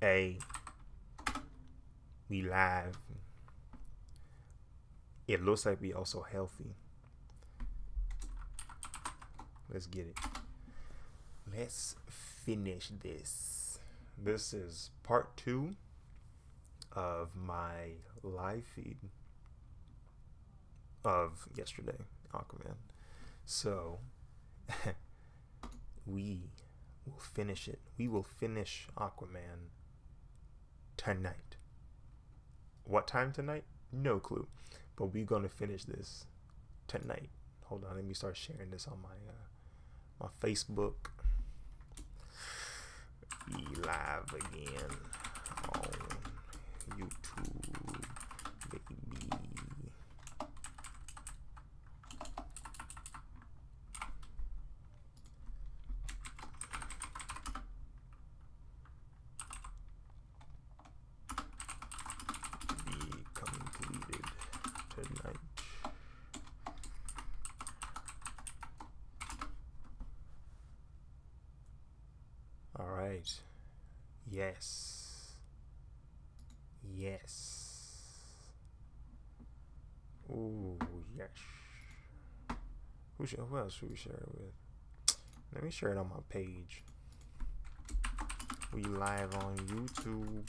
Hey, we live. It looks like we also healthy. Let's get it. Let's finish this. This is part 2 of my live feed of yesterday, Aquaman. So we will finish it. We will finish Aquaman tonight. What time tonight? No clue. But we're gonna finish this tonight. Hold on, let me start sharing this on my Facebook. Be live again on YouTube, baby. Be completed tonight. All right. Yes. Yes. Ooh, yes. Who else should we share it with? Let me share it on my page. We live on YouTube.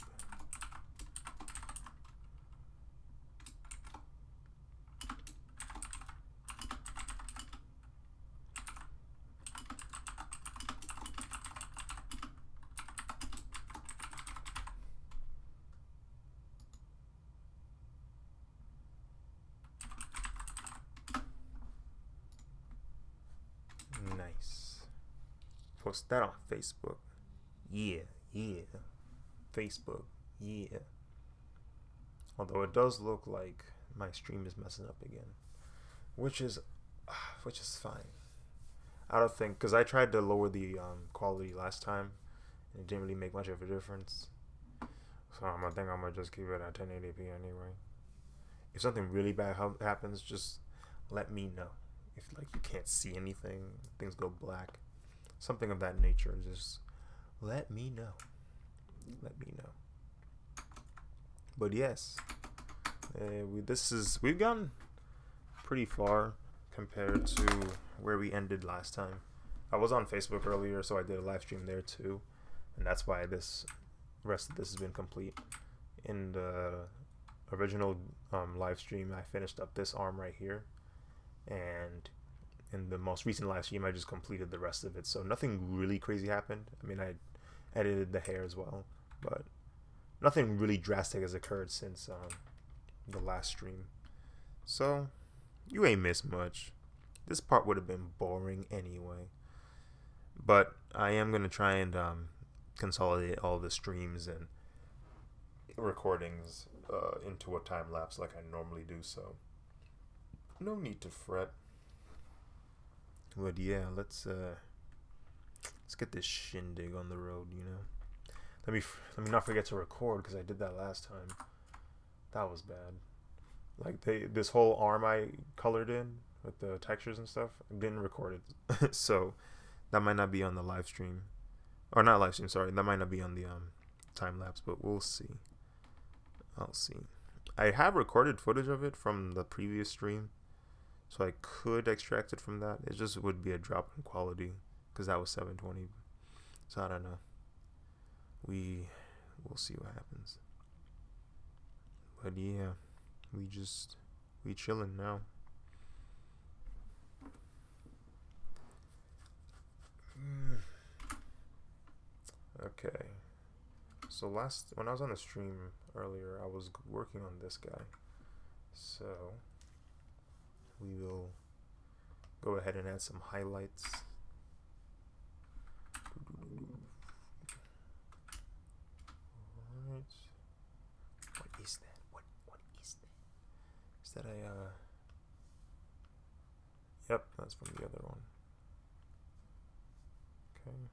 Nice. Post that on Facebook. Yeah. Facebook. Yeah. Although it does look like my stream is messing up again, which is fine. I don't think, because I tried to lower the quality last time and it didn't really make much of a difference. So I think I'm gonna just keep it at 1080p anyway. If something really bad happens, just let me know. If like you can't see anything, things go black, something of that nature, just let me know. Let me know. But yes, we've gone pretty far compared to where we ended last time. I was on Facebook earlier, so I did a live stream there too, and that's why this rest of this has been complete. In the original live stream, I finished up this arm right here, and in the most recent live stream I just completed the rest of it, so nothing really crazy happened. I mean, I edited the hair as well, but nothing really drastic has occurred since the last stream, so you ain't missed much. This part would have been boring anyway, but I am gonna try and consolidate all the streams and recordings into a time lapse like I normally do, so no need to fret. But yeah, let's get this shindig on the road, you know. Let me not forget to record, because I did that last time. That was bad. Like this whole arm I colored in with the textures and stuff, I didn't record it. So that might not be on the live stream, or not live stream, sorry, that might not be on the time lapse, but we'll see. I'll see. I have recorded footage of it from the previous stream, so I could extract it from that. It just would be a drop in quality, because that was 720. So I don't know. We'll see what happens. But yeah, we chilling now. Okay. So when I was on the stream earlier, I was working on this guy. So we will go ahead and add some highlights. Alright. What is that? What is that? Is that a Yep, that's from the other one. Okay.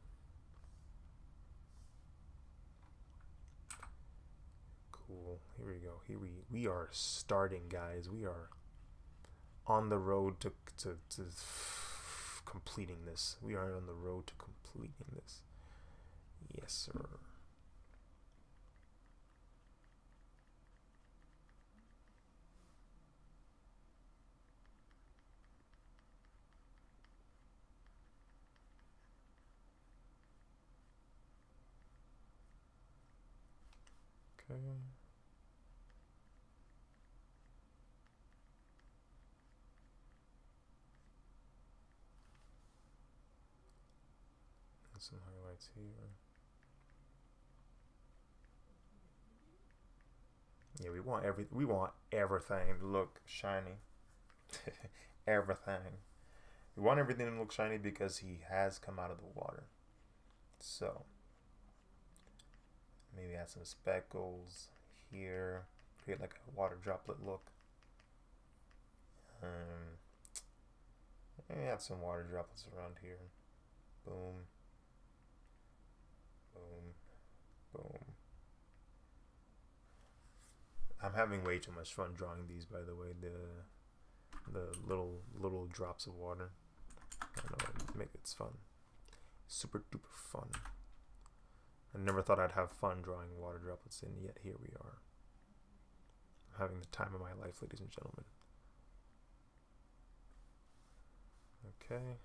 Cool. Here we go. We are starting, guys. We are on the road to completing this. We are on the road to completing this. Yes, sir. Okay. And some highlights here. Yeah, we want everything to look shiny. Everything. We want everything to look shiny because he has come out of the water. So maybe add some speckles here, create like a water droplet look. Maybe add some water droplets around here. Boom, boom, boom. I'm having way too much fun drawing these, by the way. The little drops of water. I don't know, it's fun. Super duper fun. I never thought I'd have fun drawing water droplets, and yet here we are. I'm having the time of my life, ladies and gentlemen. Okay.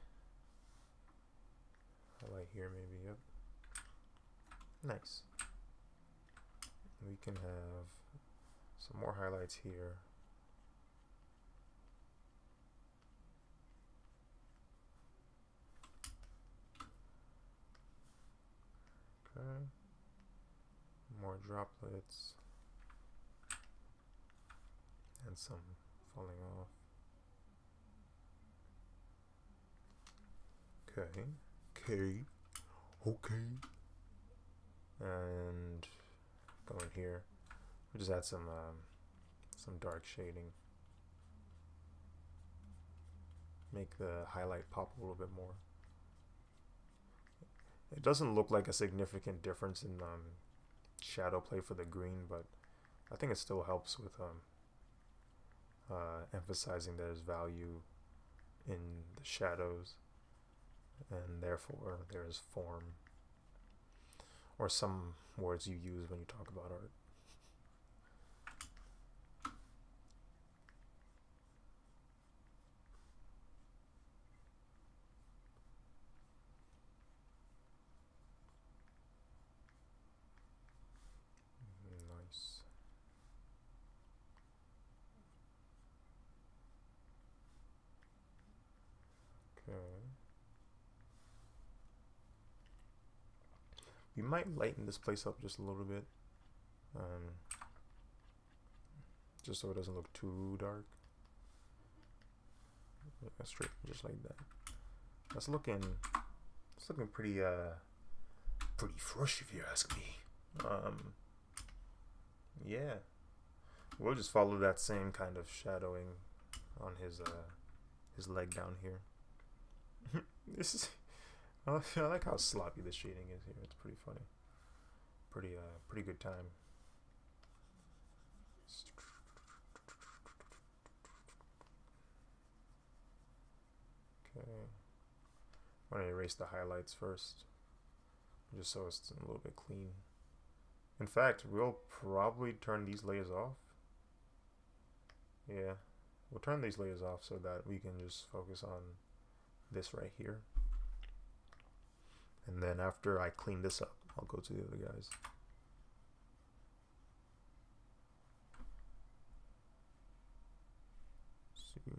Highlight here maybe, yep. Nice. We can have some more highlights here. Okay. More droplets. And some falling off. Okay. And go in here. We'll just add some dark shading. Make the highlight pop a little bit more. It doesn't look like a significant difference in shadow play for the green, but I think it still helps with emphasizing there's value in the shadows, and therefore there is form, or some words you use when you talk about art. Nice. Okay. We might lighten this place up just a little bit, just so it doesn't look too dark. Straight, just like that. It's looking pretty fresh, if you ask me. Yeah, we'll just follow that same kind of shadowing on his leg down here. This is I like how sloppy the shading is here. It's pretty funny. Pretty good time. Okay. I'm gonna erase the highlights first, just so it's a little bit clean. In fact, we'll probably turn these layers off. Yeah, we'll turn these layers off so that we can just focus on this right here. And then after I clean this up, I'll go to the other guys. See.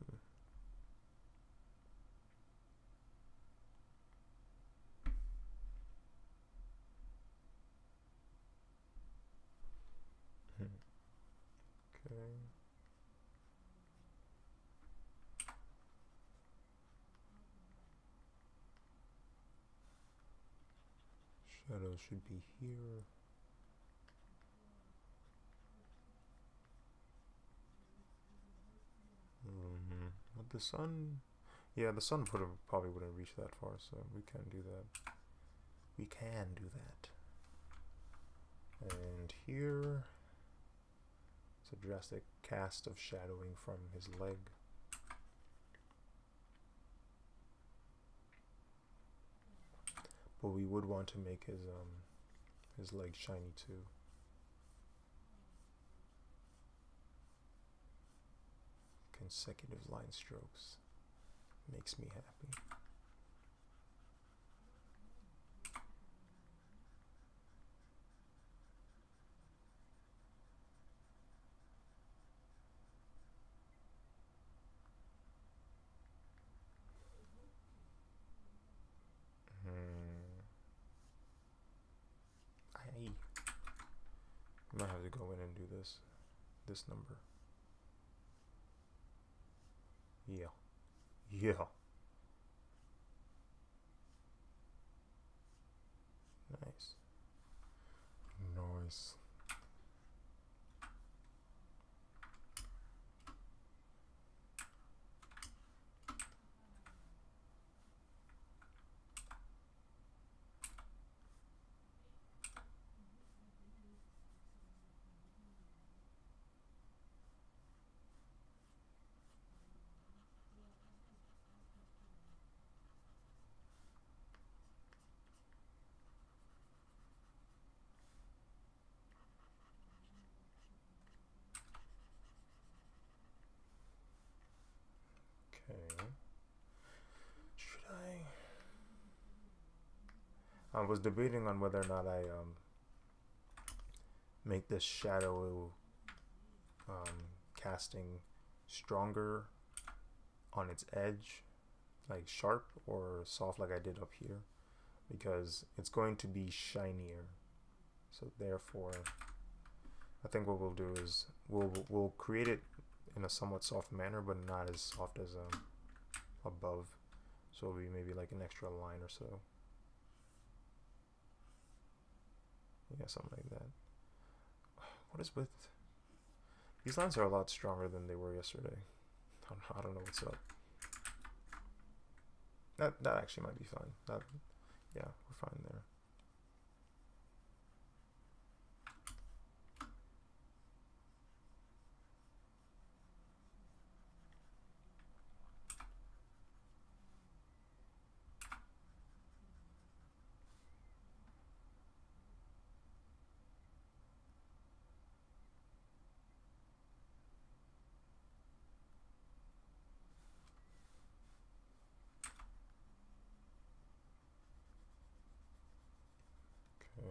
Okay. Shadow should be here. With the sun, yeah, the sun probably wouldn't reach that far, so we can do that. We can do that. And here, it's a drastic cast of shadowing from his leg. But we would want to make his leg shiny too. Consecutive line strokes makes me happy. E. Might have to go in and do this number. Yeah. Yeah. Nice. Nice. Okay. Should I was debating on whether or not I make this shadow casting stronger on its edge, like sharp, or soft like I did up here, because it's going to be shinier. So therefore, I think what we'll do is we'll create it in a somewhat soft manner, but not as soft as above. So it'll be maybe like an extra line or so. Yeah, something like that. What is with these lines? Are a lot stronger than they were yesterday. I don't know what's up. That actually might be fine. Yeah, we're fine there. Okay.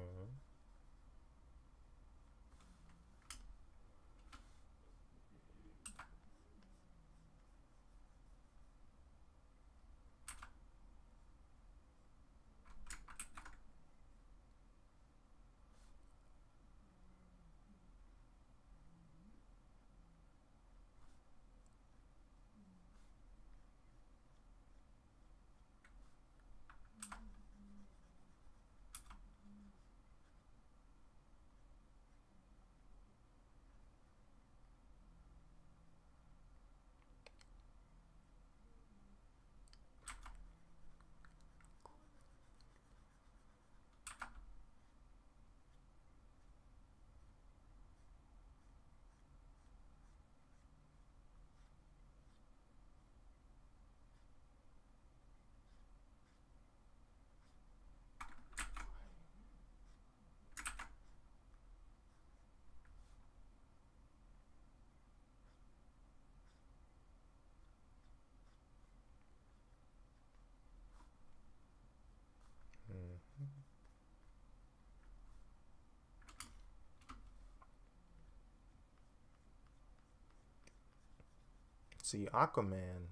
See, Aquaman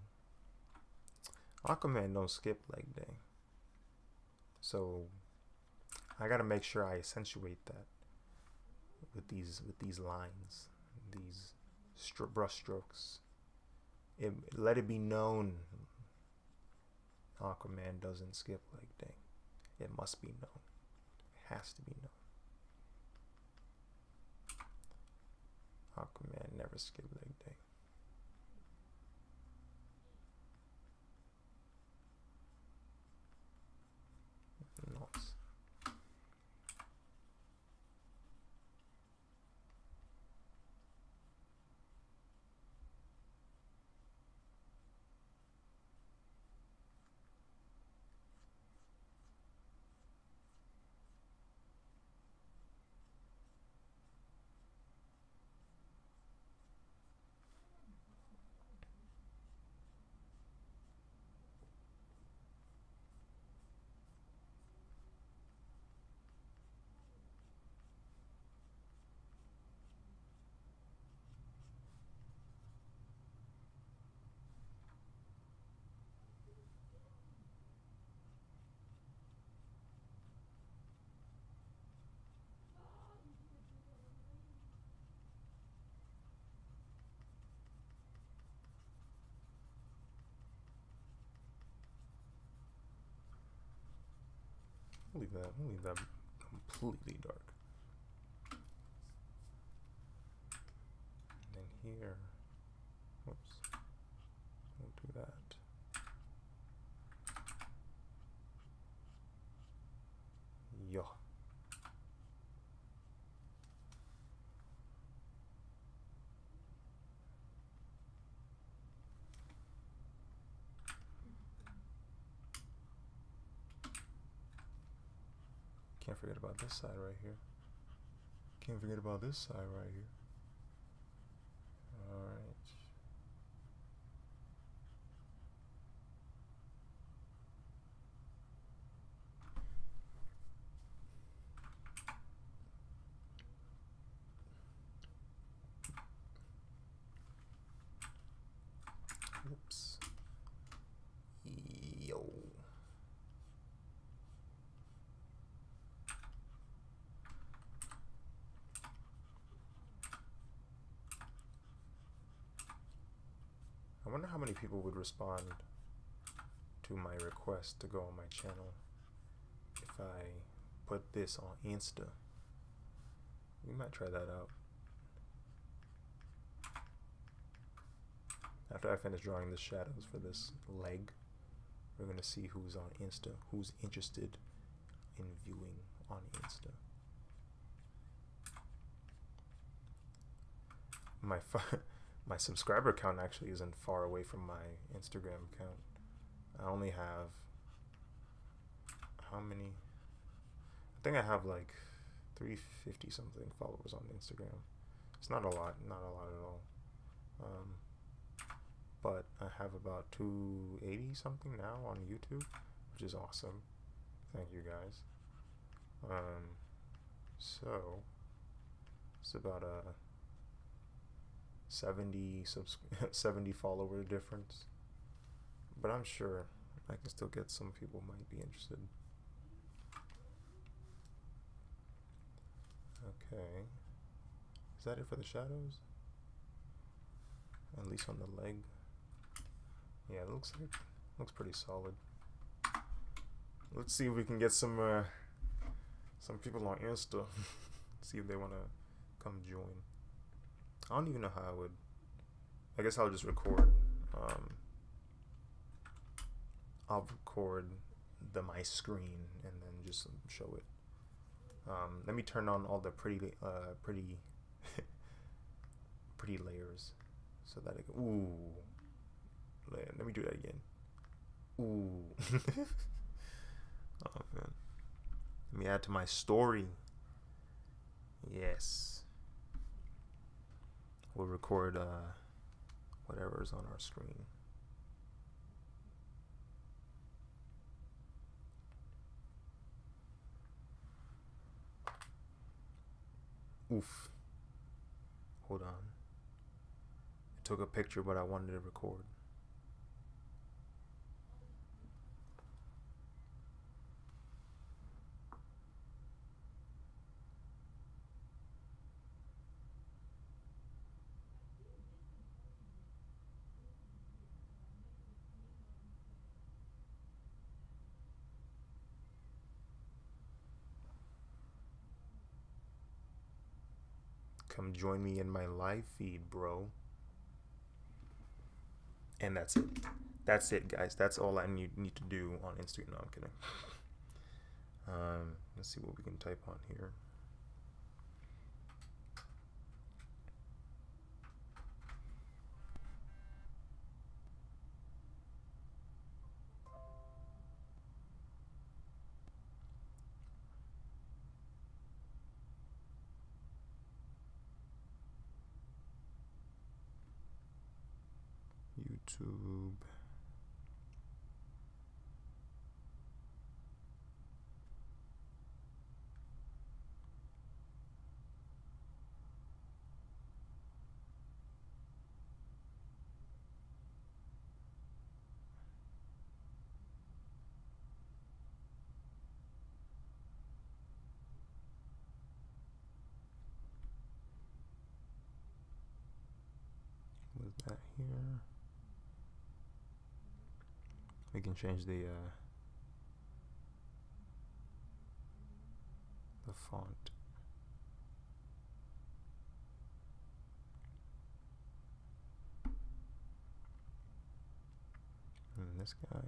don't skip leg day, so I gotta make sure I accentuate that with these lines, these brush strokes. Let it be known, Aquaman doesn't skip leg day. It must be known. It has to be known. Aquaman never skip leg day. Nice. We'll leave that. We'll leave that completely dark. And then here, whoops, we'll do that. Yo. Can't forget about this side right here. Can't forget about this side right here. All right. Whoops. Yo. I wonder how many people would respond to my request to go on my channel if I put this on Insta. We might try that out. After I finish drawing the shadows for this leg, we're gonna see who's on Insta, who's interested in viewing on Insta. My subscriber count actually isn't far away from my Instagram account. I only have, how many? I think I have like 350 something followers on Instagram. It's not a lot, not a lot at all. But I have about 280 something now on YouTube, which is awesome. Thank you guys. So it's about a 70 follower difference, but I'm sure I can still get some people might be interested. Okay, is that it for the shadows? At least on the leg. Yeah, it looks pretty solid. Let's see if we can get some people on Insta. See if they want to come join. I don't even know how I would. I guess I'll just record. I'll record my screen and then just show it. Let me turn on all the pretty layers so that it. Ooh. Let me do that again. Ooh. Oh man. Let me add to my story. Yes. We'll record whatever's on our screen. Oof. Hold on. I took a picture, but I wanted to record. Come join me in my live feed, bro. And that's it. That's it, guys. That's all I need to do on Instagram. No, I'm kidding. Let's see what we can type on here. YouTube. With that here. We can change the font. And this guy.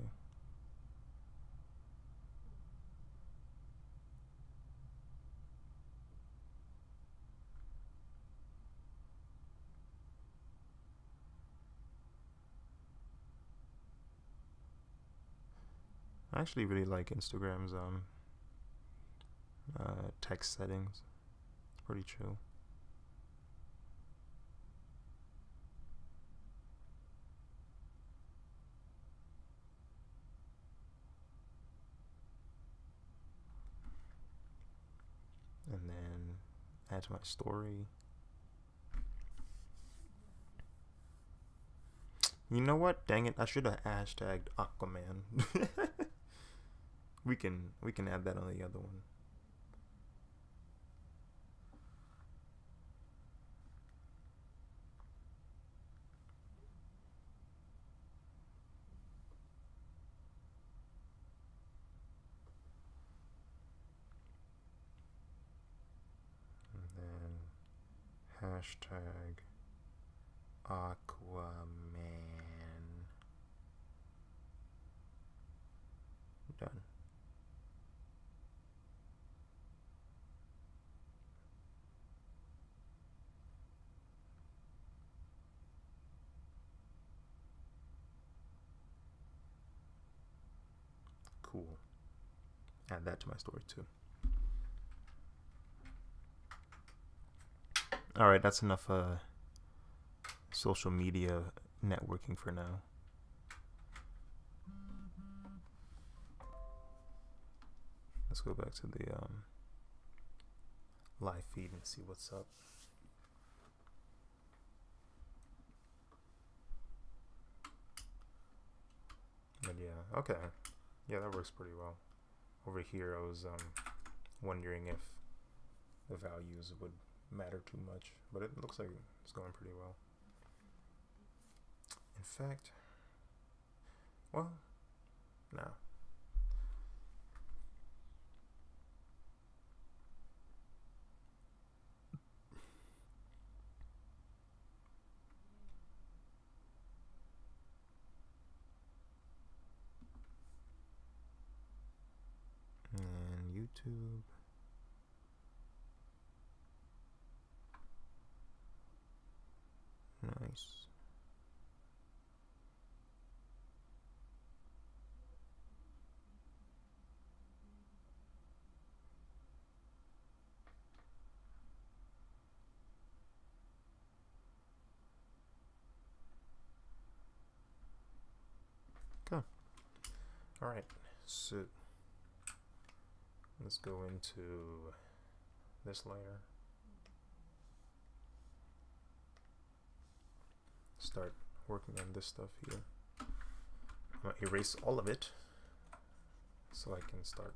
I actually really like Instagram's text settings. It's pretty chill. And then add to my story. You know what? Dang it! I should have hashtagged Aquaman. we can add that on the other one. And then hashtag Aquaman. Done. Cool. Add that to my story too. All right, that's enough social media networking for now. Let's go back to the live feed and see what's up. But yeah, okay. Yeah, that works pretty well. Over here, I was wondering if the values would matter too much, but it looks like it's going pretty well. In fact, well, no. And YouTube. Nice. Okay. All right. So let's go into this layer. Start working on this stuff here. I'm gonna erase all of it so I can start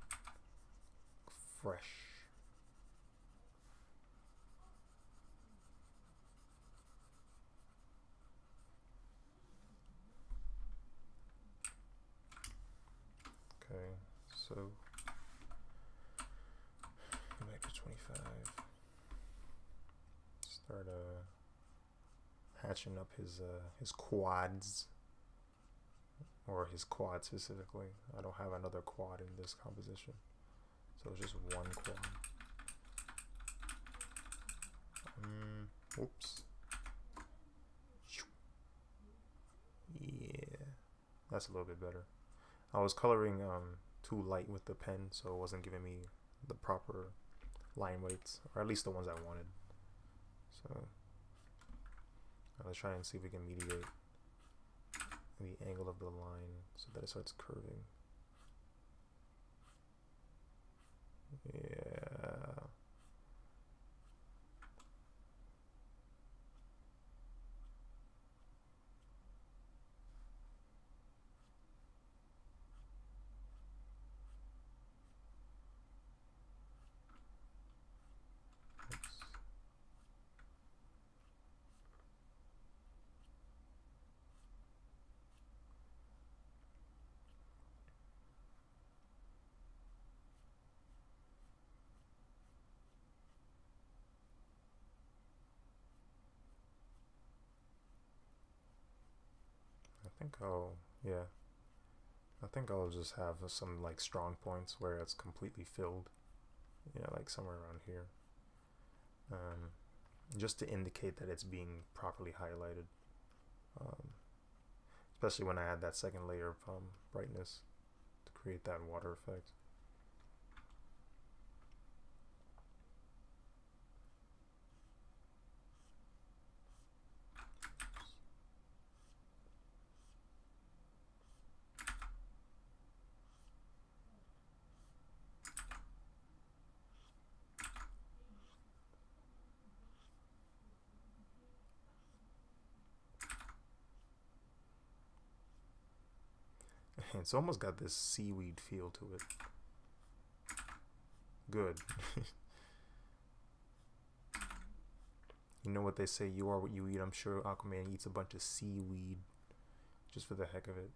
fresh. Okay, so go back to 25. Start hatching up his quads, or his quad specifically. I don't have another quad in this composition, so it's just one quad. Oops. Yeah, that's a little bit better. I was coloring too light with the pen, so it wasn't giving me the proper line weights, or at least the ones I wanted. So let's try and see if we can mediate the angle of the line so that it starts curving. Yeah. think I'll, yeah, I think I'll just have some like strong points where it's completely filled. Yeah, like somewhere around here. Just to indicate that it's being properly highlighted. Especially when I add that second layer of brightness to create that water effect. It's almost got this seaweed feel to it. Good. You know what they say, you are what you eat. I'm sure Aquaman eats a bunch of seaweed just for the heck of it.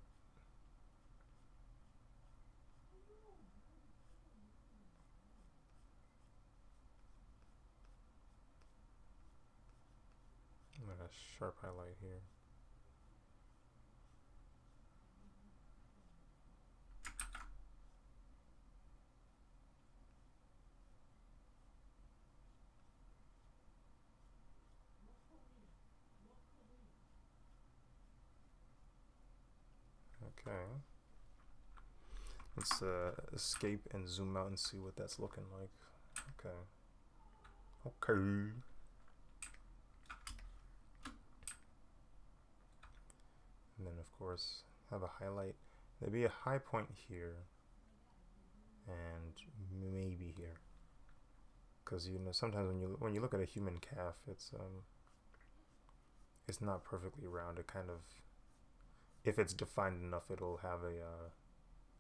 I'm gonna sharp highlight here. Okay. Let's escape and zoom out and see what that's looking like. Okay. Okay. And then of course have a highlight. There'd be a high point here and maybe here. Because you know sometimes when you look at a human calf, it's not perfectly round. It kind of, if it's defined enough, it'll have a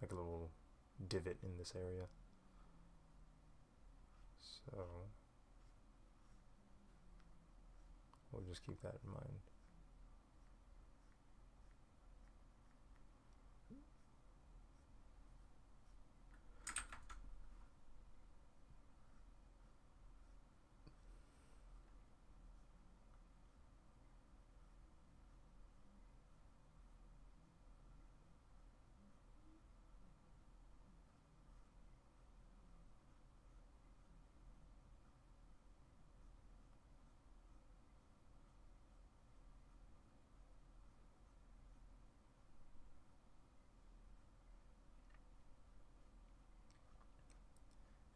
like a little divot in this area. So we'll just keep that in mind.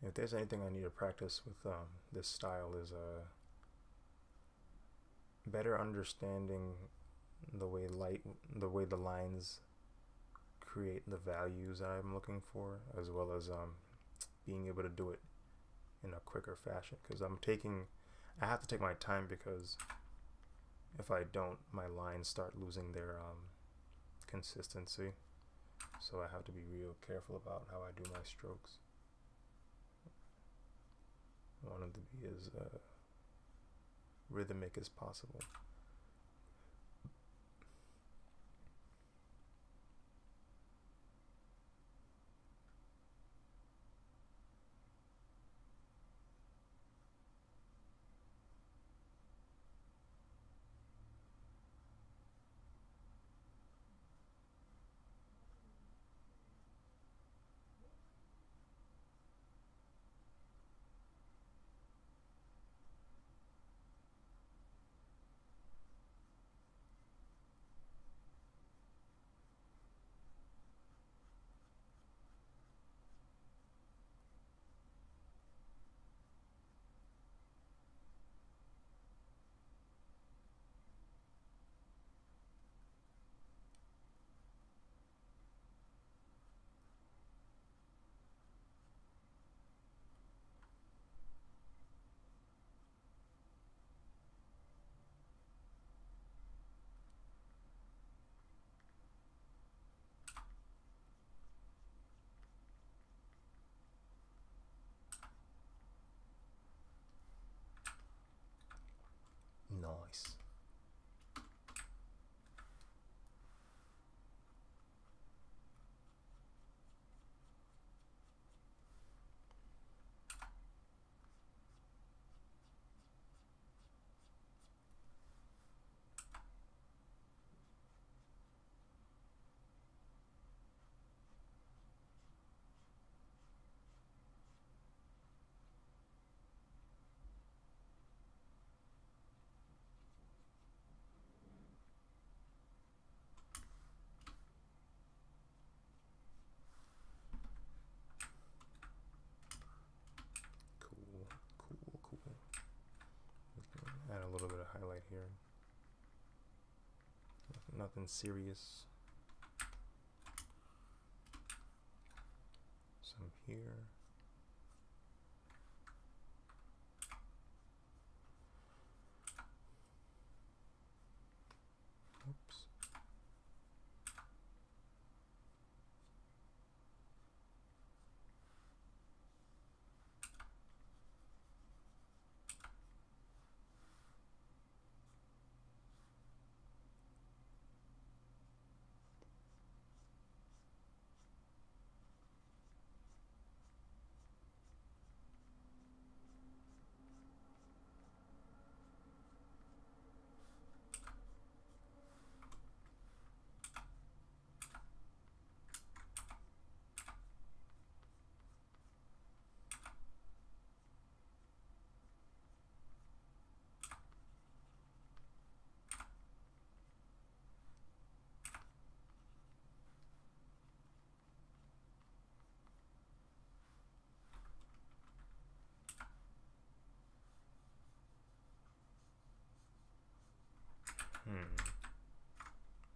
If there's anything I need to practice with this style is better understanding the way the lines create the values that I'm looking for, as well as being able to do it in a quicker fashion. Because I have to take my time, because if I don't, my lines start losing their consistency. So I have to be real careful about how I do my strokes. I want them to be as rhythmic as possible. right here. Nothing serious. Some here. Oops.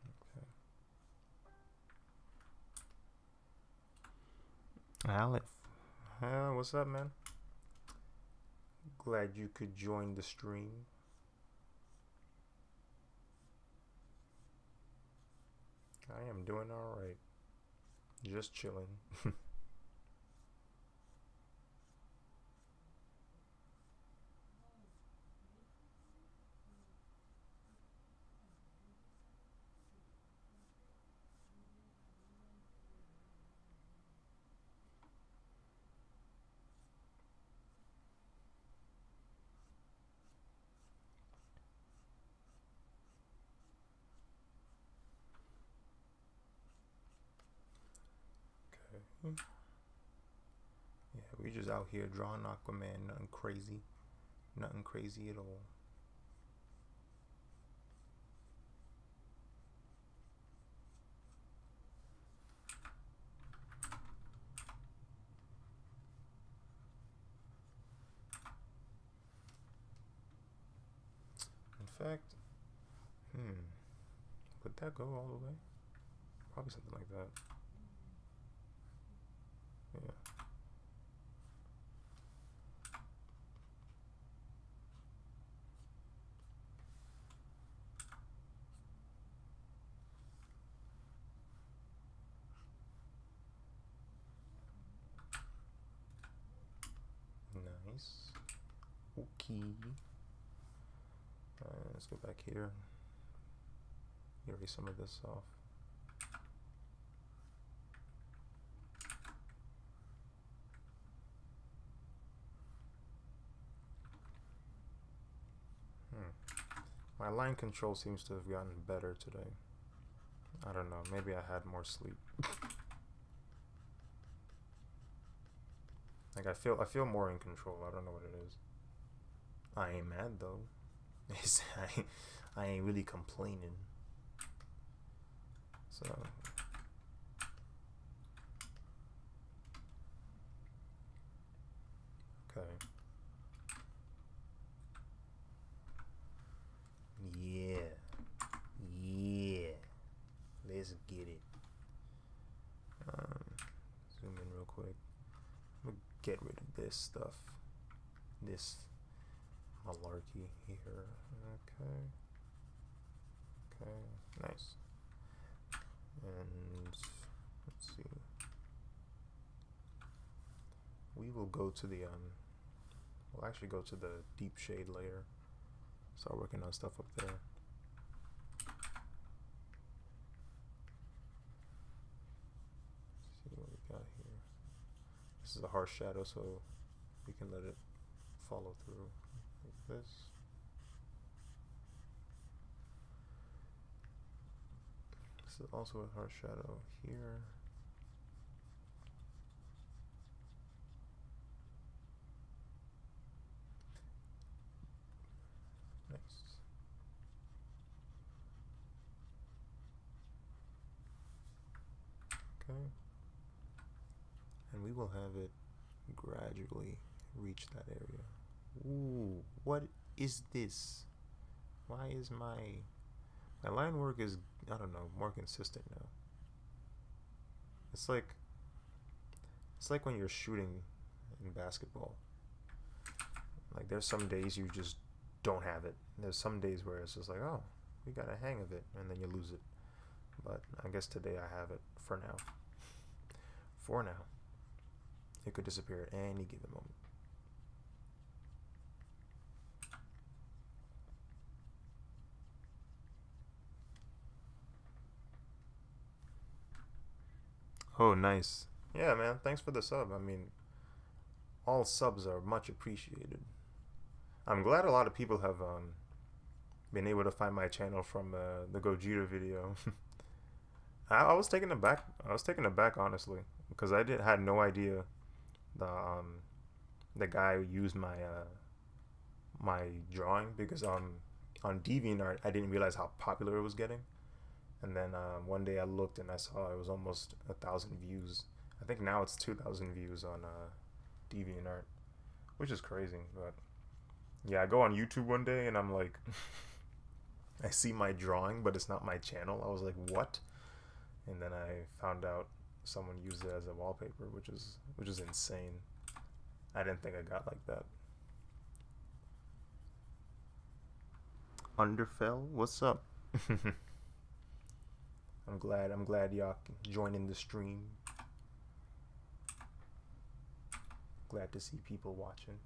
Okay. Aleph. What's up, man? Glad you could join the stream. I am doing alright. Just chilling. Yeah, we just out here drawing Aquaman, nothing crazy. Nothing crazy at all. In fact, would that go all the way? Probably something like that. Yeah. Nice. Okay. Let's go back here. Erase some of this off. My line control seems to have gotten better today. I don't know, maybe I had more sleep. Like I feel more in control. I don't know what it is. I ain't mad though. I ain't really complaining. So okay. Yeah. Let's get it. Zoom in real quick. We'll get rid of this stuff. This malarkey here. Okay. Nice. And let's see. We will go to the we'll actually go to the deep shade layer. Start working on stuff up there. Let's see what we got here. This is a harsh shadow, so we can let it follow through like this. This is also a harsh shadow here. Nice. Okay. And we will have it gradually reach that area. Ooh, what is this? Why is my line work is, I don't know, more consistent now. It's like when you're shooting in basketball. Like there's some days you just don't have it. There's some days where it's just like, oh, we got a hang of it, and then you lose it. But I guess today I have it for now. For now. It could disappear at any given moment. Oh, nice. Yeah, man. Thanks for the sub. I mean, all subs are much appreciated. I'm glad a lot of people have been able to find my channel from the Gogeta video. I was taken aback. I was taken aback honestly, because I had no idea the guy who used my drawing, because on DeviantArt I didn't realize how popular it was getting, and then one day I looked and I saw it was almost 1,000 views. I think now it's 2,000 views on DeviantArt, which is crazy. But yeah, I go on YouTube one day and I'm like, I see my drawing, but it's not my channel. I was like, what? And then I found out someone used it as a wallpaper, which is insane. I didn't think I got like that. Underfell, what's up? I'm glad y'all joining the stream. Glad to see people watching.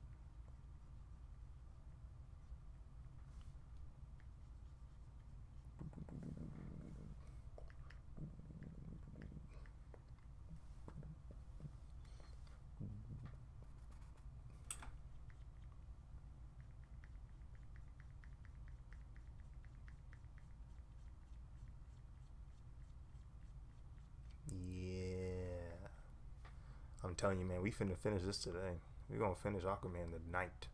I'm telling you, man, we finna finish this today. We're gonna finish Aquaman tonight.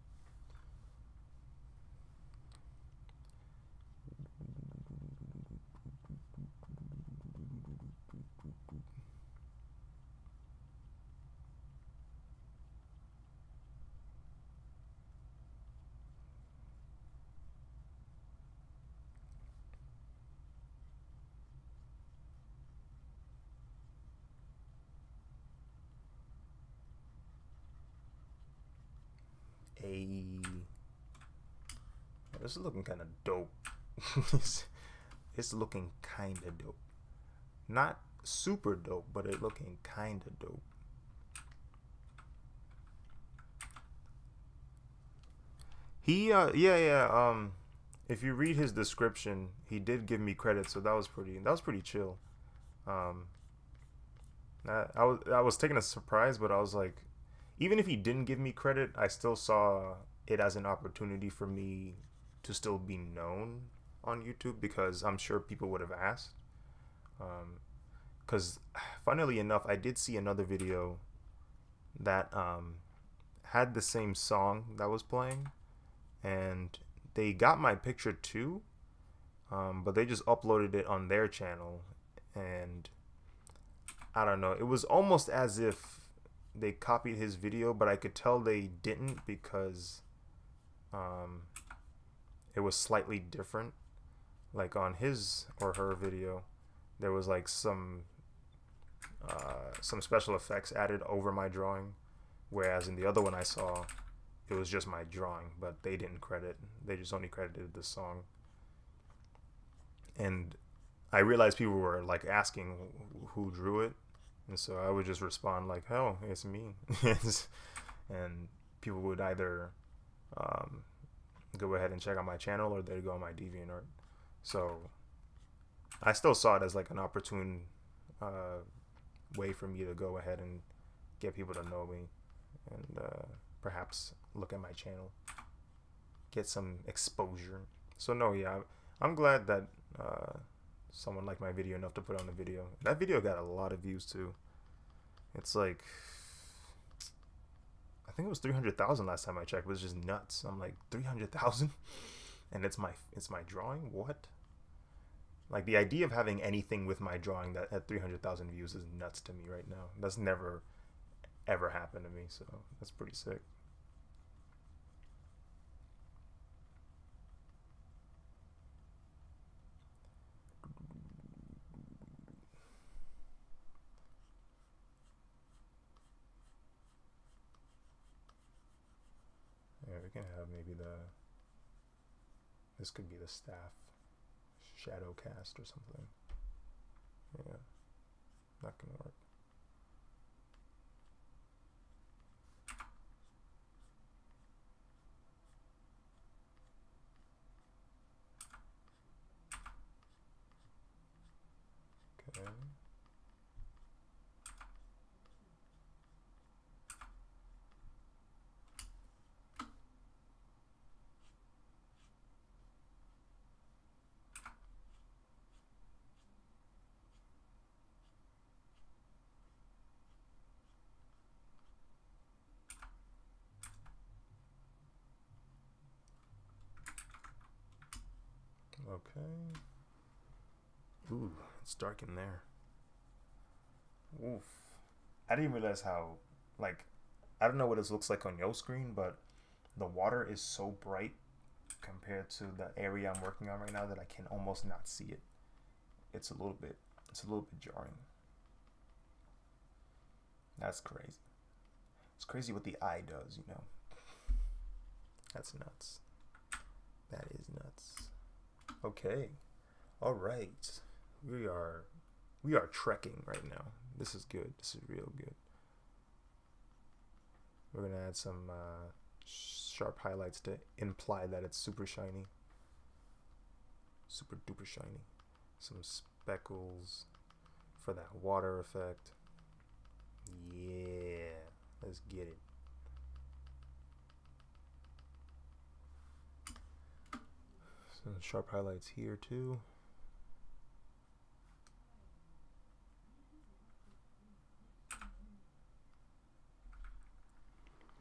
This is looking kind of dope. It's looking kind of dope. Not super dope, but it's looking kind of dope. He if you read his description, he did give me credit, so that was pretty chill. I was taken as a surprise, but I was like, even if he didn't give me credit, I still saw it as an opportunity for me to still be known on YouTube, because I'm sure people would have asked. Because funnily enough, I did see another video that had the same song that was playing, and they got my picture too, but they just uploaded it on their channel, and I don't know, it was almost as if they copied his video, but I could tell they didn't, because it was slightly different. Like on his or her video, there was like some special effects added over my drawing, whereas in the other one I saw, it was just my drawing, but they didn't credit. They just only credited the song. And I realized people were like asking who drew it, and so I would just respond like, "Oh, it's me," and people would either go ahead and check out my channel, or they'd go on my DeviantArt. So I still saw it as like an opportune way for me to go ahead and get people to know me, and perhaps look at my channel, get some exposure. So no, yeah, I'm glad that someone liked my video enough to put on the video. That video got a lot of views too. It's like, I think it was 300,000 last time I checked. It was just nuts. I'm like, 300,000, and it's my drawing. What? Like, the idea of having anything with my drawing that had 300,000 views is nuts to me right now. That's never ever happened to me, so that's pretty sick. can have maybe this could be the staff shadow cast or something. Yeah, that can work. Okay. Okay. Ooh, it's dark in there. Oof. I didn't realize how, like, I don't know what this looks like on your screen, but the water is so bright compared to the area I'm working on right now that I can almost not see it. It's a little bit jarring. That's crazy. It's crazy what the eye does, you know. That's nuts. That is nuts. Okay. All right. We are trekking right now. This is good. This is real good. We're gonna add some sharp highlights to imply that it's super shiny. Super duper shiny. Some speckles for that water effect. Yeah. Let's get it. Some sharp highlights here too.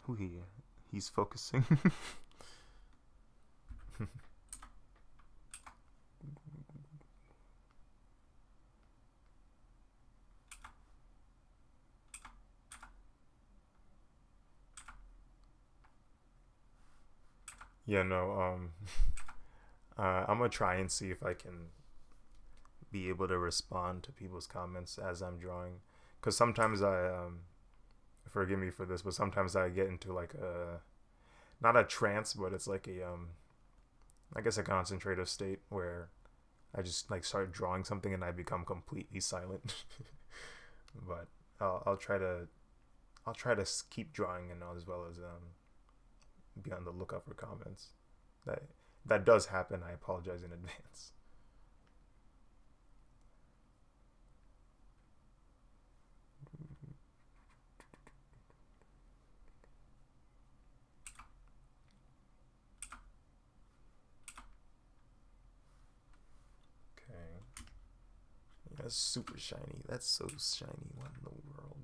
Who here? He's focusing. Yeah, no, I'm gonna try and see if I can be able to respond to people's comments as I'm drawing, because sometimes forgive me for this, but sometimes I get into like not a trance, but it's like I guess a concentrative state where I just like start drawing something and I become completely silent. But I'll try to keep drawing and as well as be on the lookout for comments. That does happen. I apologize in advance. That's super shiny. That's so shiny. What in the world?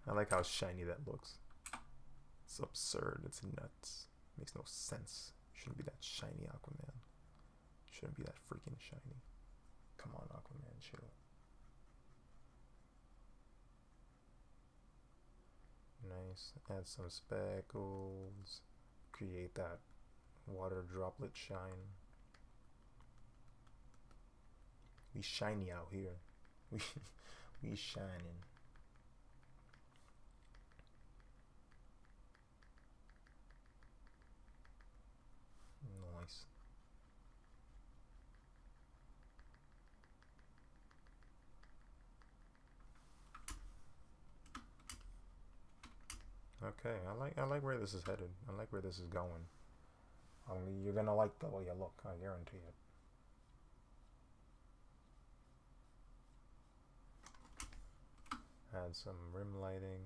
I like how shiny that looks. It's absurd. It's nuts. Makes no sense. Shouldn't be that shiny, Aquaman. Shouldn't be that freaking shiny. Come on, Aquaman, chill. Nice. Add some speckles. Create that water droplet shine. We shiny out here. We shining. Nice. Okay, I like where this is headed. I like where this is going. You're gonna like the way you look, I guarantee it. Add some rim lighting,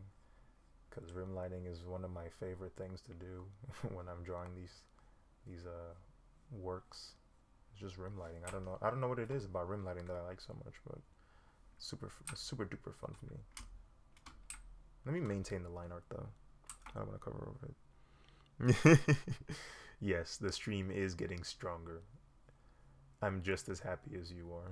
because rim lighting is one of my favorite things to do when I'm drawing these works. It's just rim lighting. I don't know what it is about rim lighting that I like so much, but super duper fun for me. Let me maintain the line art though. I don't want to cover over it. Yes, the stream is getting stronger. I'm just as happy as you are.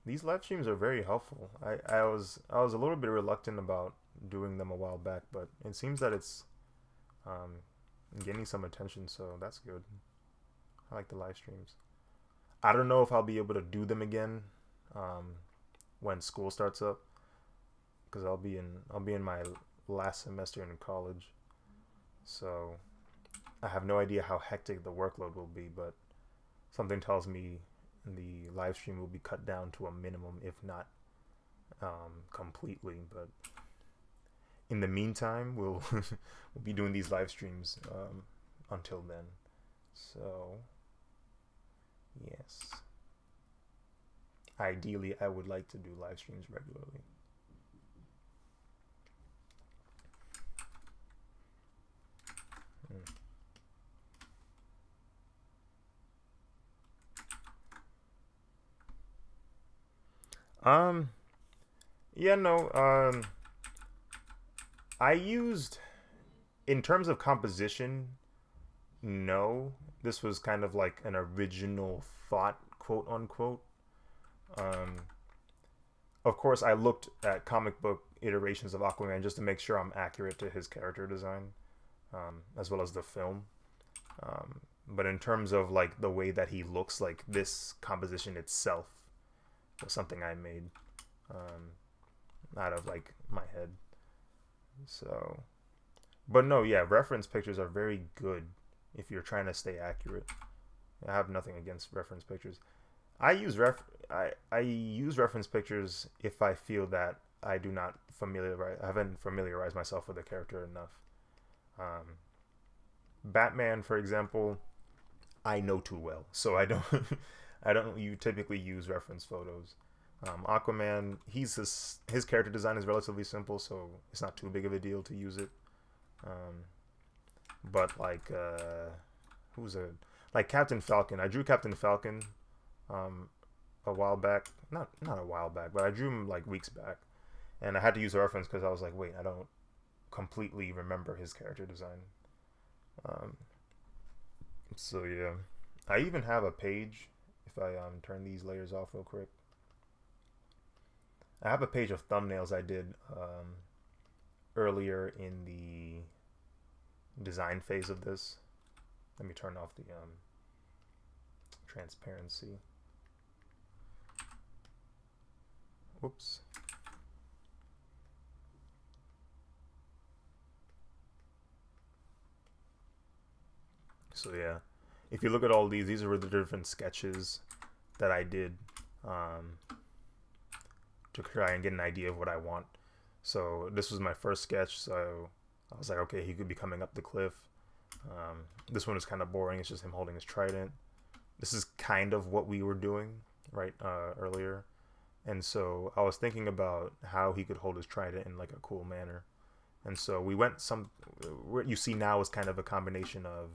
These live streams are very helpful. I was a little bit reluctant about doing them a while back, but it seems that it's gaining some attention, so that's good. I like the live streams. I don't know if I'll be able to do them again when school starts up, because I'll be in my last semester in college, so I have no idea how hectic the workload will be, but something tells me the live stream will be cut down to a minimum, if not completely. But in the meantime, we'll we'll be doing these live streams until then. So yes, ideally, I would like to do live streams regularly. Um, yeah, no, I used, in terms of composition, no, this was kind of like an original thought, quote unquote. Um, of course, I looked at comic book iterations of Aquaman just to make sure I'm accurate to his character design, as well as the film. But in terms of like the way that he looks, like this composition itself was something I made out of like my head. So, but no, yeah, reference pictures are very good if you're trying to stay accurate. I have nothing against reference pictures. I use reference pictures if I feel that I haven't familiarized myself with the character enough. Um, Batman, for example, I know too well, so I don't I don't you typically use reference photos. Aquaman, his character design is relatively simple, so it's not too big of a deal to use it. Um, but like who's a like Captain Falcon. I drew Captain Falcon um, a while back. Not a while back, but I drew him like weeks back, and I had to use a reference because I was like, wait, I don't completely remember his character design. Um, so yeah, I even have a page. If I turn these layers off real quick, I have a page of thumbnails I did earlier in the design phase of this. Let me turn off the transparency. Whoops. So yeah, if you look at all these are the different sketches that I did to try and get an idea of what I want. So this was my first sketch, so I was like, okay, he could be coming up the cliff. This one is kind of boring. It's just him holding his trident. This is kind of what we were doing right earlier. And so I was thinking about how he could hold his trident in like a cool manner. And so we went what you see now is kind of a combination of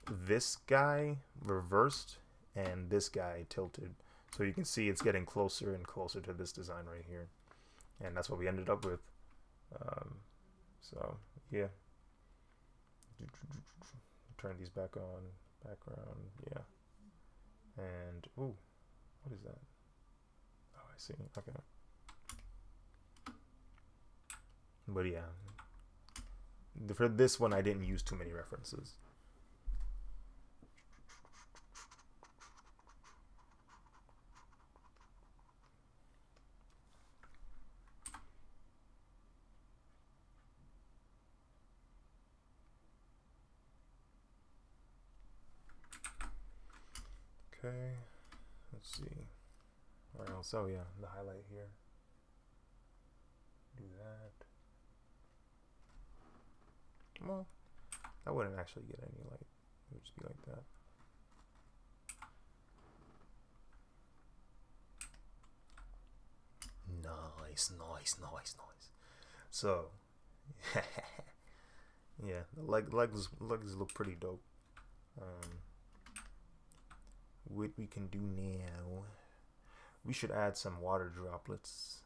this guy reversed and this guy tilted. So you can see it's getting closer and closer to this design right here. And that's what we ended up with. So yeah. Turn these back on. Background, yeah. And, ooh, what is that? Oh, I see, okay. But yeah, for this one I didn't use too many references. Okay, let's see. Where else? Oh yeah, the highlight here. Do that. Well, I wouldn't actually get any light. It would just be like that. Nice, nice, nice, nice. So, yeah, the legs look pretty dope. What we can do now, we should add some water droplets.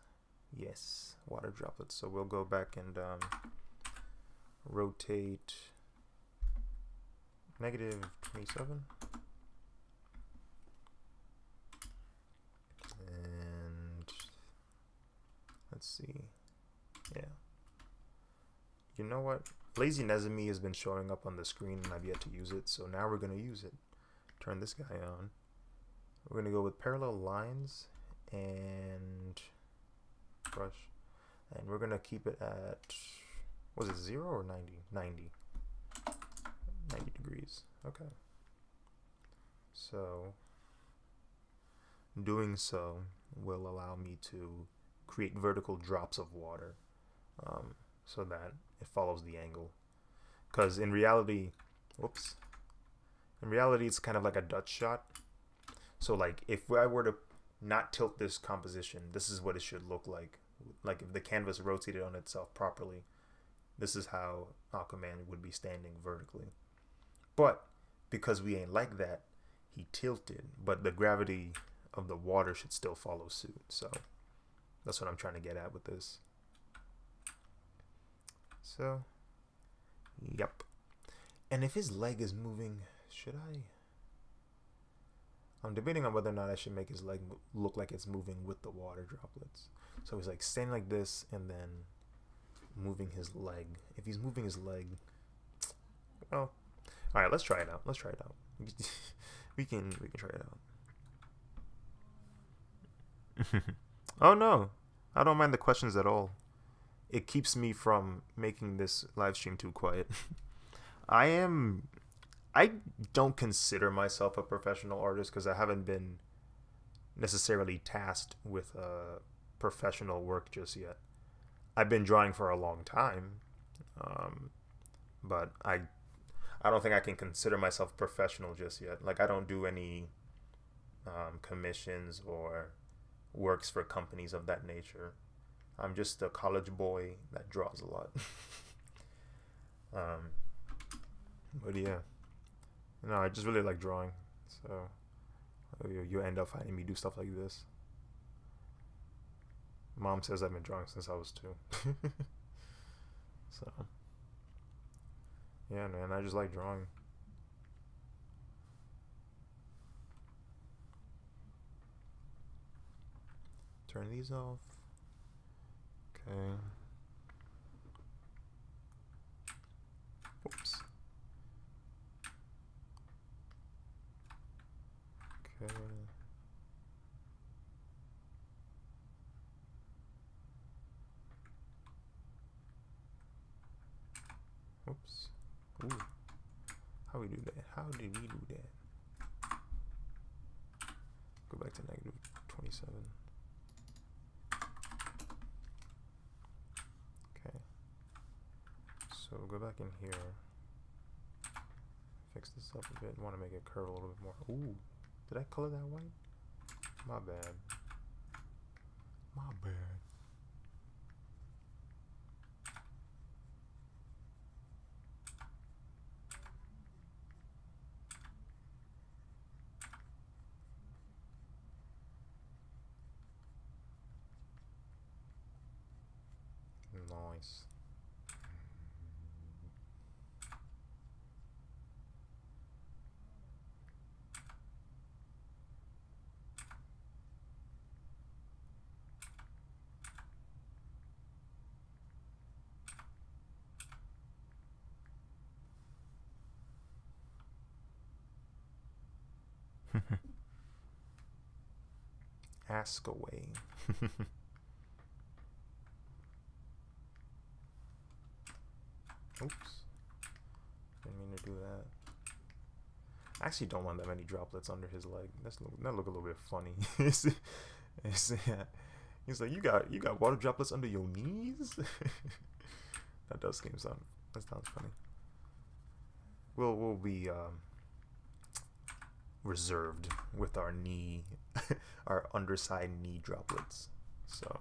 Yes, water droplets. So we'll go back and rotate -27. And let's see. Yeah. You know what? Lazy Nezumi has been showing up on the screen and I've yet to use it. So now we're going to use it. Turn this guy on. We're going to go with parallel lines and brush, and we're gonna keep it at, was it 0 or 90? 90 degrees. Okay, so doing so will allow me to create vertical drops of water, so that it follows the angle, because in reality, whoops, in reality it's kind of like a Dutch shot. So like if I were to not tilt this composition, this is what it should look like. Like if the canvas rotated on itself properly, this is how Aquaman would be standing vertically. But because we ain't like that, he tilted, but the gravity of the water should still follow suit. So that's what I'm trying to get at with this. So, yep. And if his leg is moving, should I? I'm debating on whether or not I should make his leg look like it's moving with the water droplets. So he's like standing like this and then moving his leg. If he's moving his leg, well, all right, let's try it out. Let's try it out. we can try it out. Oh no, I don't mind the questions at all. It keeps me from making this live stream too quiet. I don't consider myself a professional artist because I haven't been necessarily tasked with professional work just yet. I've been drawing for a long time, but I don't think I can consider myself professional just yet. Like I don't do any commissions or works for companies of that nature. I'm just a college boy that draws a lot. But yeah, no, I just really like drawing, so you end up finding me do stuff like this. Mom says I've been drawing since I was 2. So yeah, man, I just like drawing. Turn these off. Okay. Oops. Okay. Oops. Ooh. How we do that? How did we do that? Go back to -27. Okay. So go back in here. Fix this up a bit. Want to make it curve a little bit more. Ooh. Did I color that white? My bad. My bad. Nice. Ask away. Oops. Didn't mean to do that. I actually don't want that many droplets under his leg. That look a little bit funny. He's like, you got water droplets under your knees? That does sound funny. We'll be reserved with our knee, our underside knee droplets. So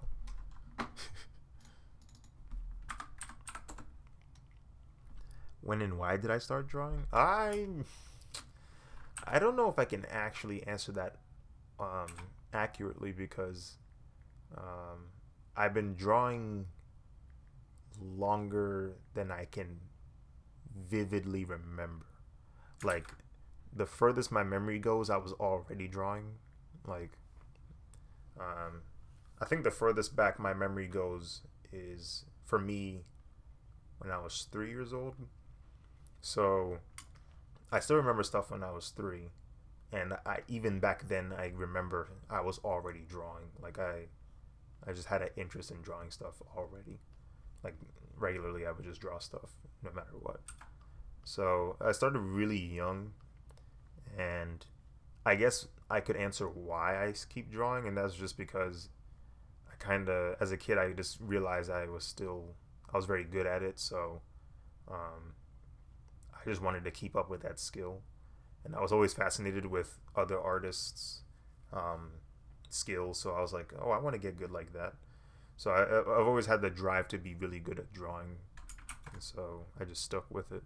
when and why did I start drawing? I don't know if I can actually answer that accurately, because I've been drawing longer than I can vividly remember. Like, the furthest my memory goes, I was already drawing. Like, I think the furthest back my memory goes is, for me, when I was 3 years old. So I still remember stuff when I was 3, And I even back then I remember I was already drawing. Like I just had an interest in drawing stuff already. Like regularly I would just draw stuff no matter what. So I started really young, and I guess I could answer why I keep drawing, and that's just because I kind of, as a kid, I just realized I was very good at it, so um, I just wanted to keep up with that skill, and I was always fascinated with other artists' um, skills, so I was like, oh, I want to get good like that. So I've always had the drive to be really good at drawing, and so I just stuck with it.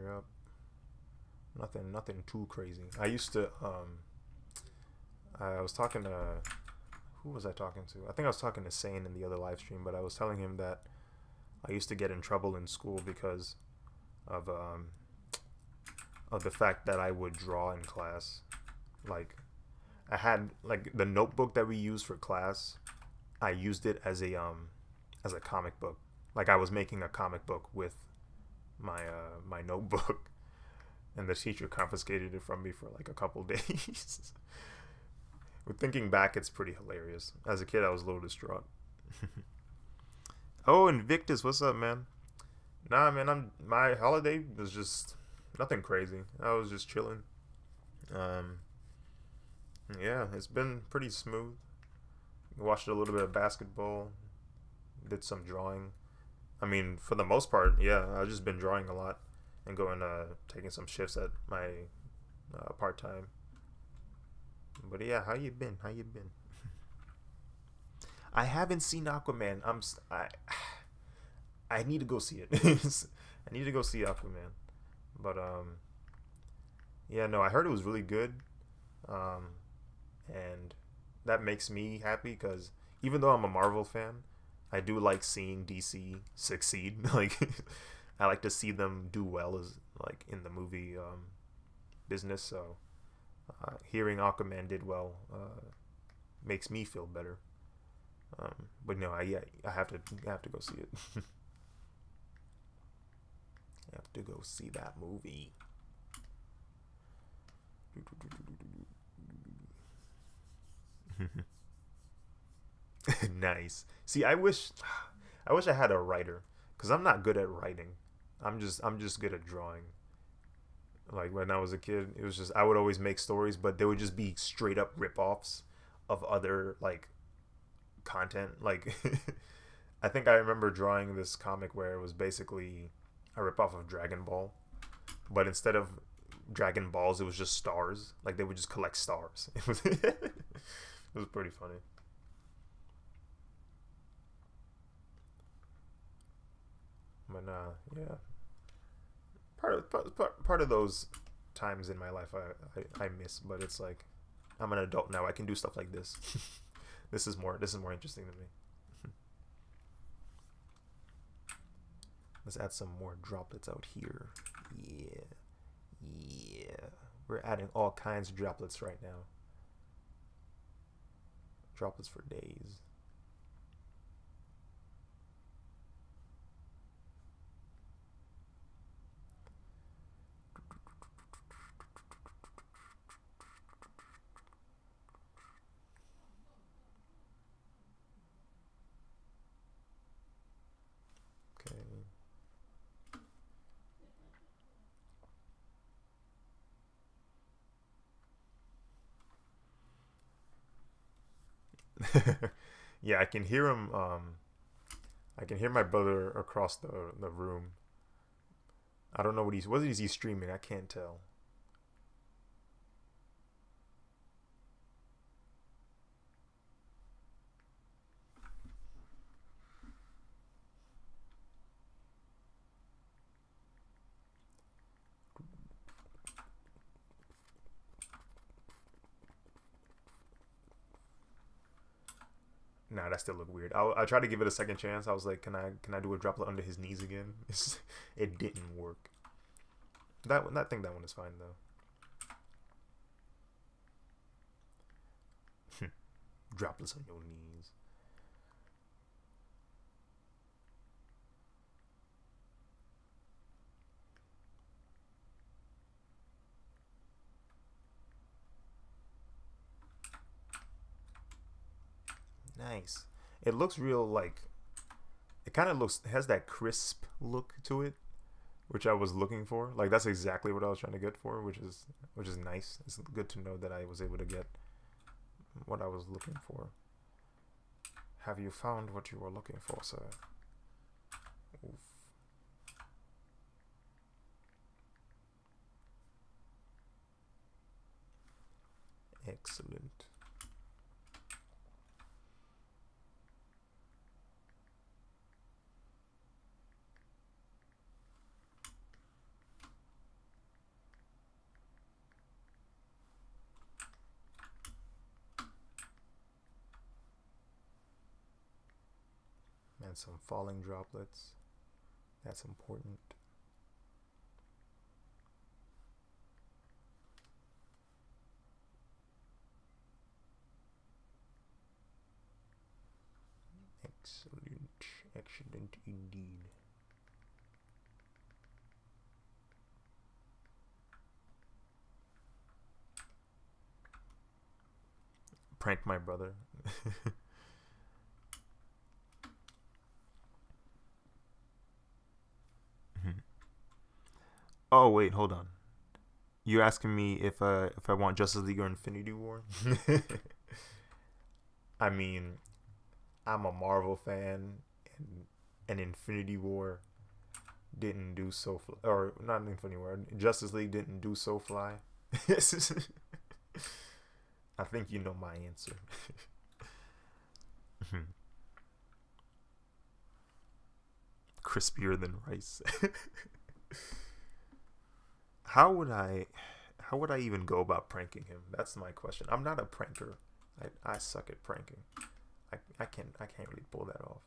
Yep. Nothing too crazy. I used to I was talking to, who was I talking to? I think I was talking to Sane in the other live stream, but I was telling him that I used to get in trouble in school because of the fact that I would draw in class. Like I had like the notebook that we used for class, I used it as a comic book. Like I was making a comic book with my notebook, and the teacher confiscated it from me for like a couple days. With thinking back, it's pretty hilarious. As a kid, I was a little distraught. Oh, Invictus, what's up, man? Nah, man, my holiday was just nothing crazy. I was just chilling. Um, yeah, it's been pretty smooth. Watched a little bit of basketball, did some drawing. I mean, for the most part, yeah, I've just been drawing a lot and going taking some shifts at my part time. But yeah, how you been? How you been? I haven't seen Aquaman. I need to go see it. I need to go see Aquaman. But yeah, no, I heard it was really good. Um and that makes me happy because even though I'm a Marvel fan, I do like seeing DC succeed. Like I like to see them do well as like in the movie business. So hearing Aquaman did well makes me feel better. But no, I have to go see it. I have to go see that movie. Nice. See, I wish I had a writer, because I'm not good at writing. I'm just good at drawing. Like when I was a kid, it was just I would always make stories, but they would just be straight up rip-offs of other like content. Like I think I remember drawing this comic where it was basically a rip-off of Dragon Ball, but instead of Dragon Balls, it was just stars. Like they would just collect stars. It was pretty funny. But yeah, part of those times in my life I miss, but it's like I'm an adult now. I can do stuff like this. This is more interesting to me. Let's add some more droplets out here. Yeah, yeah. We're adding all kinds of droplets right now. Droplets for days. Yeah, I can hear him. I can hear my brother across the room. I don't know what is he streaming. I can't tell. Nah, that still look weird. I tried to give it a second chance. I was like, can I do a droplet under his knees again? It didn't work. I think that one is fine though. droplets on your knees. Nice. It looks real, like, it kind of looks, it has that crisp look to it, which I was looking for. Like, that's exactly what I was trying to get for, which is nice. It's good to know that I was able to get what I was looking for. Have you found what you were looking for, sir? Oof. Excellent. And some falling droplets. That's important. Excellent. Excellent indeed. Prank my brother. Oh wait, hold on. You're asking me if I want Justice League or Infinity War? I mean, I'm a Marvel fan, and Infinity War didn't do so or not Infinity War. Justice League didn't do so fly. I think you know my answer. Crispier than rice. How would I even go about pranking him? That's my question. I'm not a pranker. I suck at pranking. I can't really pull that off.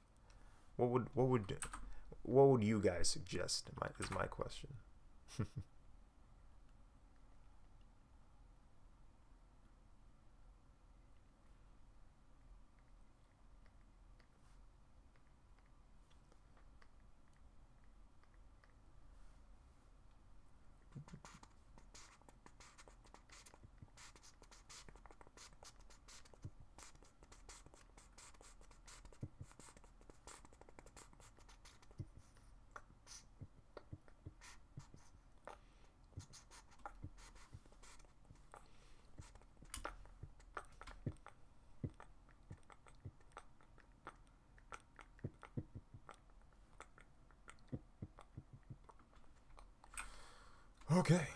What would you guys suggest? Is my question. Okay.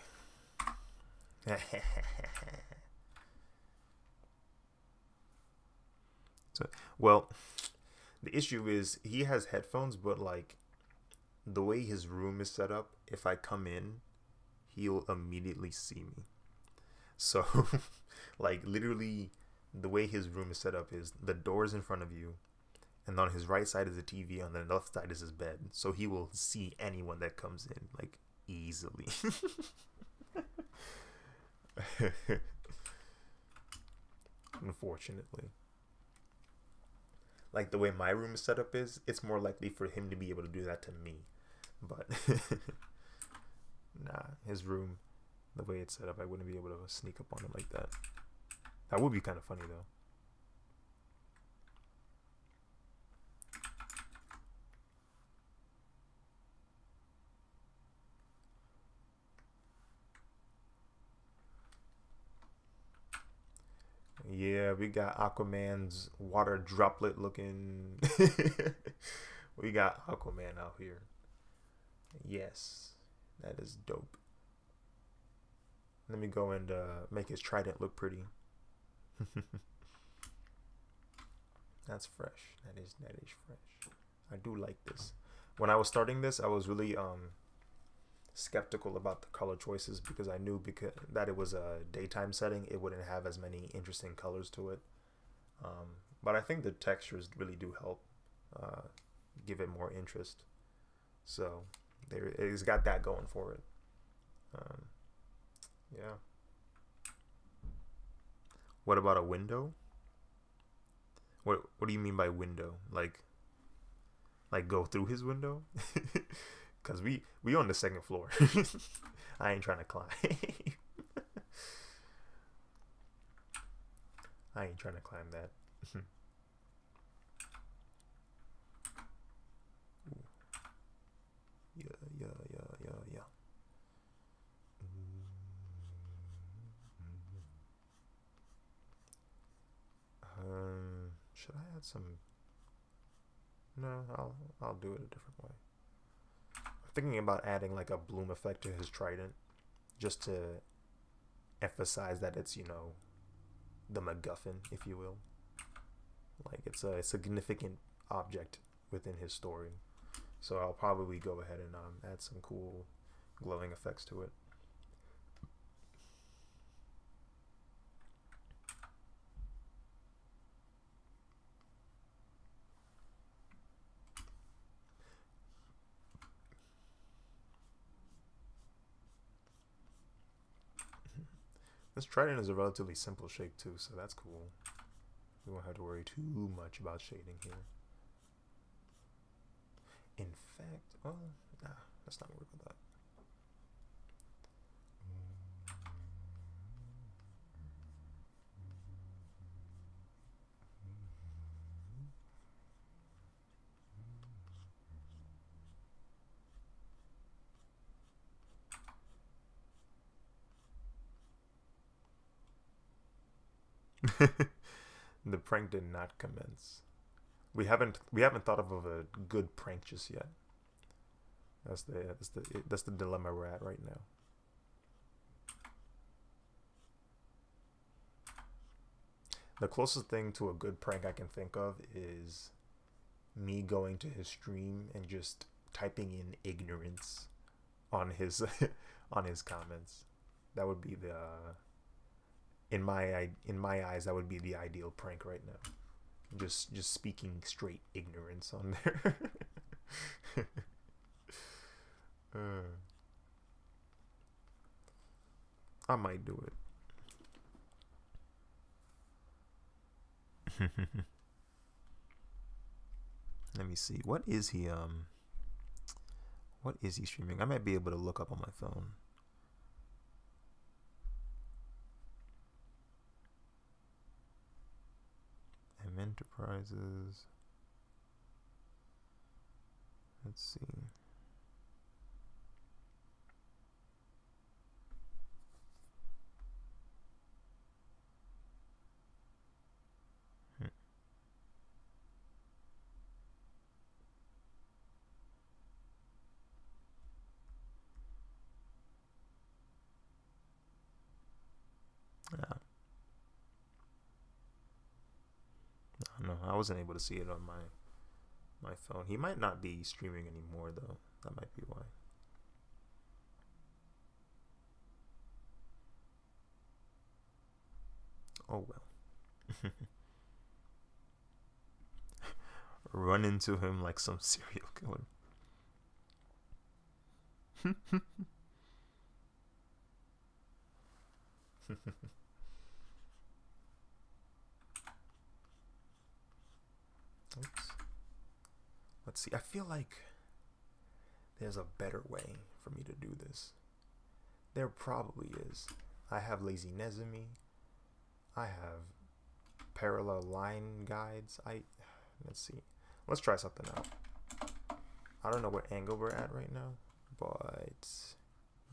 So, well, the issue is he has headphones, but like the way his room is set up, if I come in, he'll immediately see me. So, like literally, the way his room is set up is the door's in front of you, and on his right side is a TV, on the left side is his bed. So he will see anyone that comes in, like, easily. Unfortunately. Like the way my room is set up is, it's more likely for him to be able to do that to me. But nah, his room, the way it's set up, I wouldn't be able to sneak up on him like that. That would be kind of funny though. Yeah, we got Aquaman's water droplet looking. We got Aquaman out here. Yes, that is dope. Let me go and make his trident look pretty. That's fresh. That is fresh. I do like this. When I was starting this, I was really skeptical about the color choices because I knew that it was a daytime setting, it wouldn't have as many interesting colors to it. But I think the textures really do help give it more interest. So it's got that going for it. Yeah. What about a window? What do you mean by window? Like go through his window? Cause we on the second floor. I ain't trying to climb. I ain't trying to climb that. Yeah. Should I add some? No, I'll do it a different way. I'm thinking about adding like a bloom effect to his trident, just to emphasize that it's, you know, the MacGuffin, if you will. Like it's a significant object within his story. So I'll probably go ahead and add some cool glowing effects to it. This trident is a relatively simple shape too, so that's cool. We won't have to worry too much about shading here. In fact, well, nah, let's not worry about that. The prank did not commence. We haven't thought of a good prank just yet. That's the dilemma we're at right now. The closest thing to a good prank I can think of is me going to his stream and just typing in ignorance on his on his comments. That would be the in my eyes, that would be the ideal prank right now. Just speaking straight ignorance on there. I might do it. Let me see. What is he streaming? I might be able to look up on my phone. Enterprises. Let's see. Yeah. No, I wasn't able to see it on my phone. He might not be streaming anymore though. That might be why. Oh well. Run into him like some serial killer. Oops. Let's see. I feel like there's a better way for me to do this. There probably is. I have Lazy Nezumi. I have parallel line guides. Let's see. Let's try something out. I don't know what angle we're at right now, but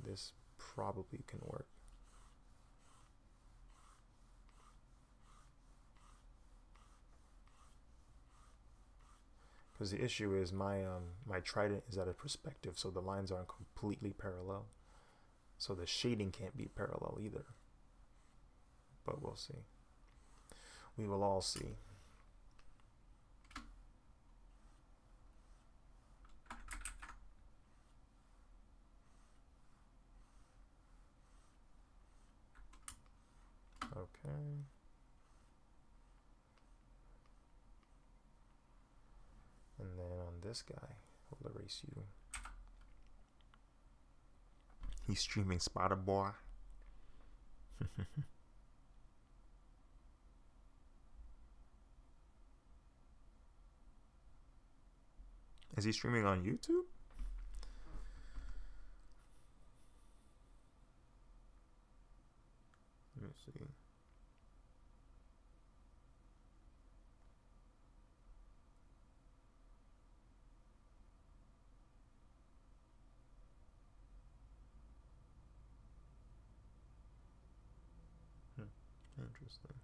this probably can work. Because the issue is my trident is at a perspective, so the lines aren't completely parallel. So the shading can't be parallel either. But we'll see. We will all see. Okay. And then on this guy, we'll erase you. He's streaming Spider Boy. Is he streaming on YouTube? Let me see. Interesting.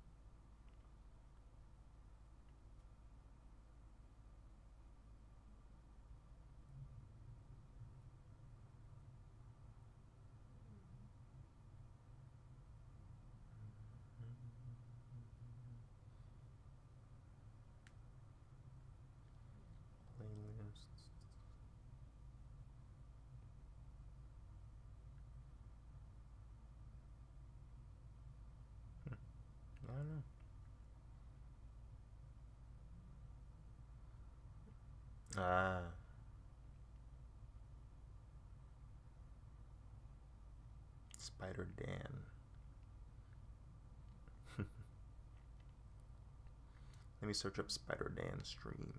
Playlists. I don't know. Ah. Spider Dan. Let me search up Spider Dan stream.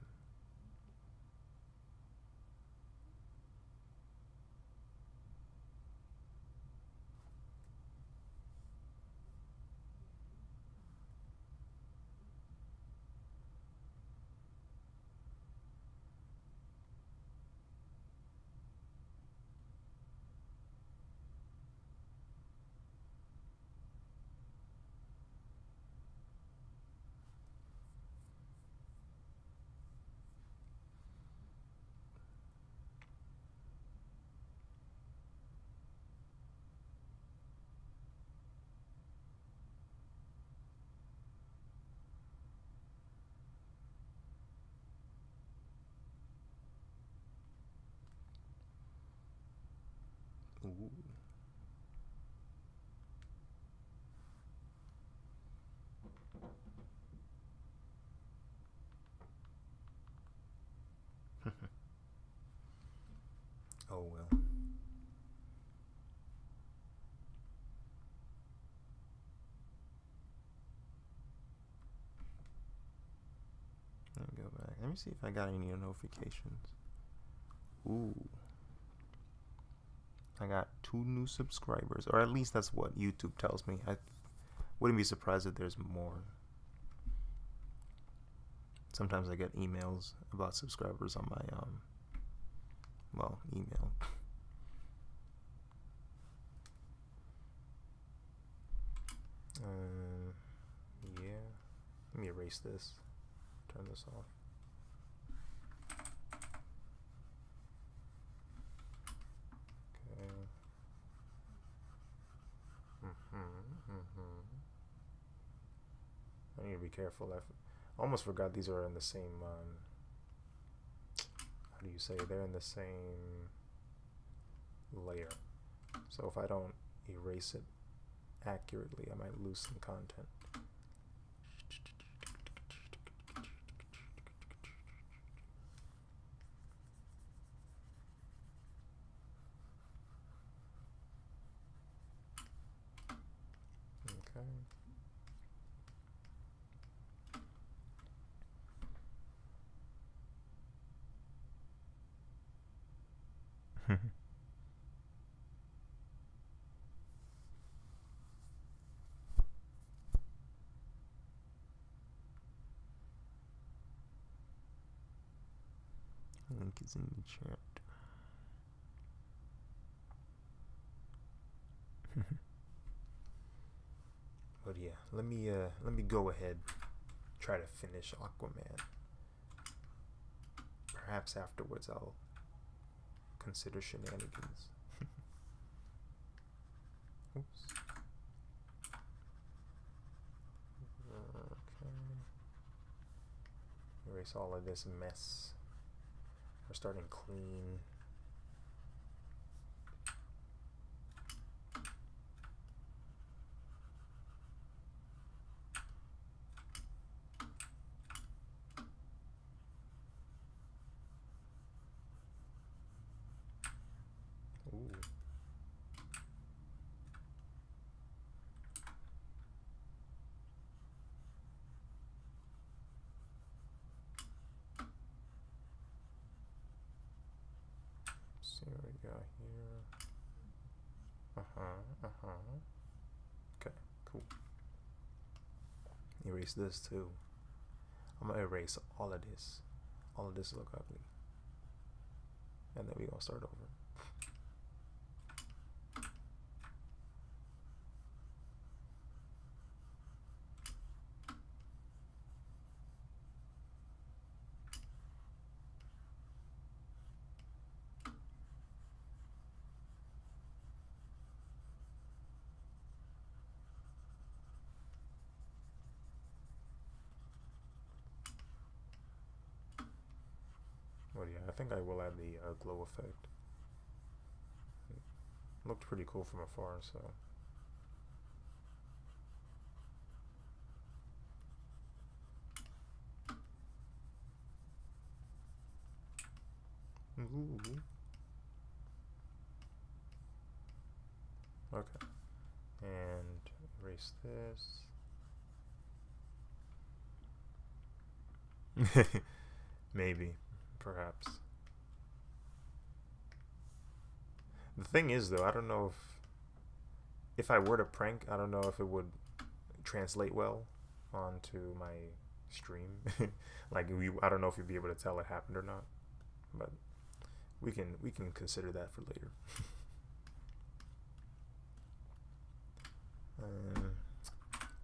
Ooh. Oh well. Let me go back. Let me see if I got any notifications. Ooh. I got 2 new subscribers, or at least that's what YouTube tells me. I wouldn't be surprised if there's more. Sometimes I get emails about subscribers on my email. Yeah. Let me erase this. Turn this off. I need to be careful. I almost forgot these are in the same, how do you say, they're in the same layer. So if I don't erase it accurately, I might lose some content. Link is in the chat. But yeah, let me go ahead, try to finish Aquaman. Perhaps afterwards I'll consider shenanigans. Oops. Okay. Erase all of this mess. We're starting clean. Ooh. see what we got here. Okay, cool. Erase this too. I'm gonna erase all of this. All of this look ugly. And then we're gonna start over. Well, yeah, I think I will add the glow effect. It looked pretty cool from afar, so. Ooh. Okay. And erase this. Maybe. Perhaps. The thing is, though, I don't know if I were to prank, I don't know if it would translate well onto my stream. Like, I don't know if you'd be able to tell it happened or not, but we can consider that for later.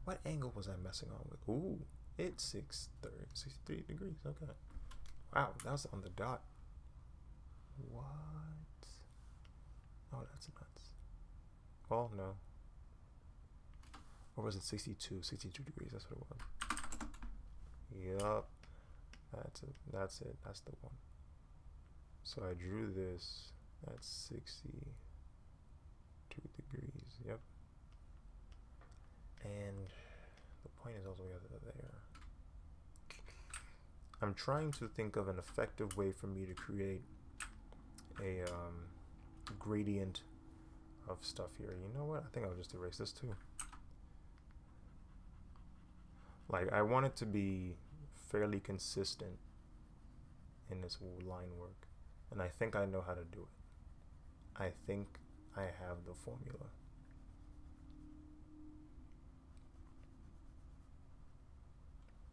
What angle was I messing on with? Ooh, it's 63 degrees. Okay. Wow, that was on the dot. What? Oh, that's nuts. Well, no. Or was it 62? 62 degrees, that's what it was. Yup. That's it. That's it. That's the one. So I drew this at 62 degrees. Yep. And the point is all the way over there. I'm trying to think of an effective way for me to create a gradient of stuff here. You know what? I think I'll just erase this too. Like, I want it to be fairly consistent in this line work, and I think I know how to do it. I think I have the formula.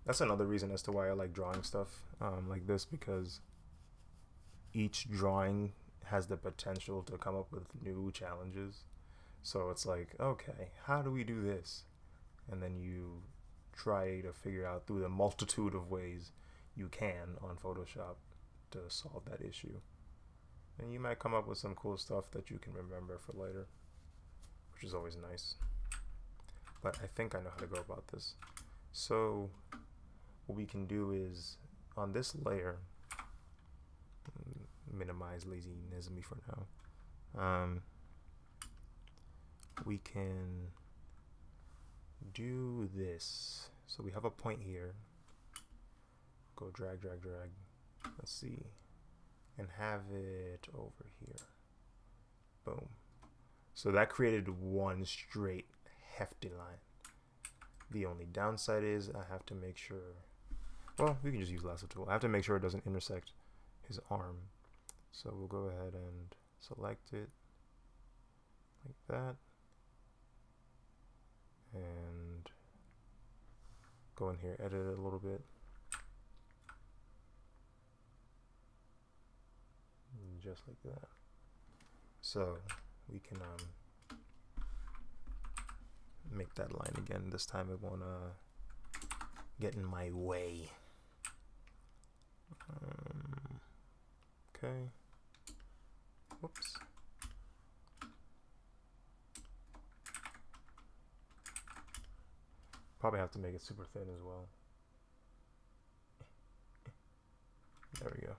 That's another reason as to why I like drawing stuff like this, because each drawing has the potential to come up with new challenges. So it's like, okay, how do we do this? And then you try to figure out through the multitude of ways you can on Photoshop to solve that issue. And you might come up with some cool stuff that you can remember for later, which is always nice. But I think I know how to go about this. So what we can do is, on this layer, minimize laziness me for now, we can do this. So we have a point here, go drag, let's see, and have it over here. Boom. So that created one straight hefty line. The only downside is I have to make sure, well, we can just use lasso tool. I have to make sure it doesn't intersect his arm. So we'll go ahead and select it like that. And go in here, edit it a little bit. Just like that. So we can make that line again. This time it won't get in my way. Okay. Whoops. Probably have to make it super thin as well. There we go.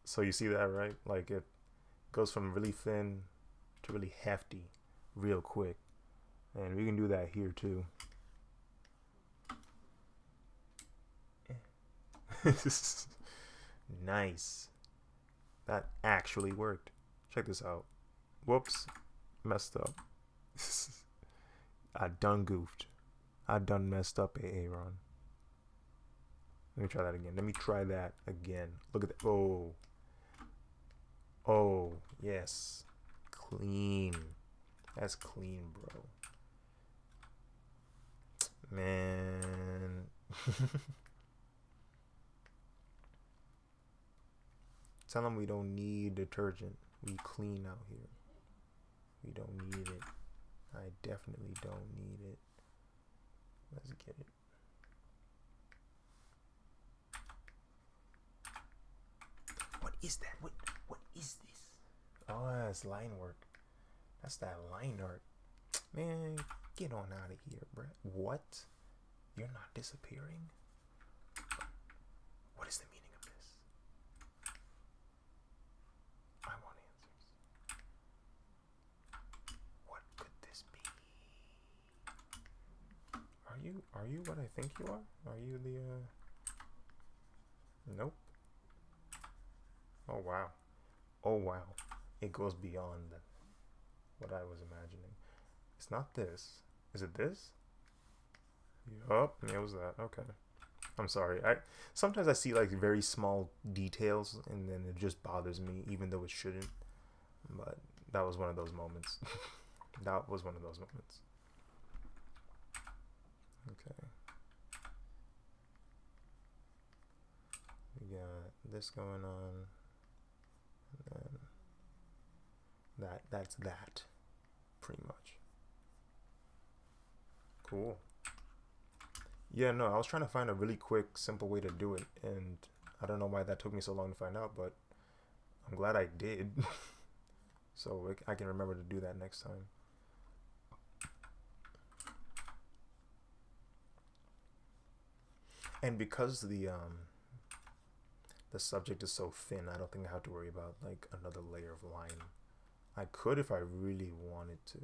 So you see that, right? Like, it goes from really thin to really hefty real quick. And we can do that here too. Nice. That actually worked. Check this out. Whoops. Messed up. I done goofed. I done messed up, Aaron. Let me try that again. Let me try that again. Look at that. Oh. Oh, yes. Clean. That's clean, bro. Man. Tell them we don't need detergent. We clean out here. We don't need it. I definitely don't need it. Let's get it. What is that? What is this? Oh, that's line work. That's that line art. Man, get on out of here, bruh. What? You're not disappearing? What is the meaning of this? I want answers. What could this be? Are you what I think you are? Are you the Nope. Oh wow. Oh wow. It goes beyond what I was imagining. It's not this. Is it this? Yup, yeah, it was that. Okay. I'm sorry. Sometimes I see like very small details and then it just bothers me even though it shouldn't. But that was one of those moments. That was one of those moments. Okay. We got this going on. And then that's that. Pretty much. Cool. Yeah, no, I was trying to find a really quick, simple way to do it, and I don't know why that took me so long to find out, but I'm glad I did. So I can remember to do that next time. And because the subject is so thin, I don't think I have to worry about like another layer of line. I could if I really wanted to,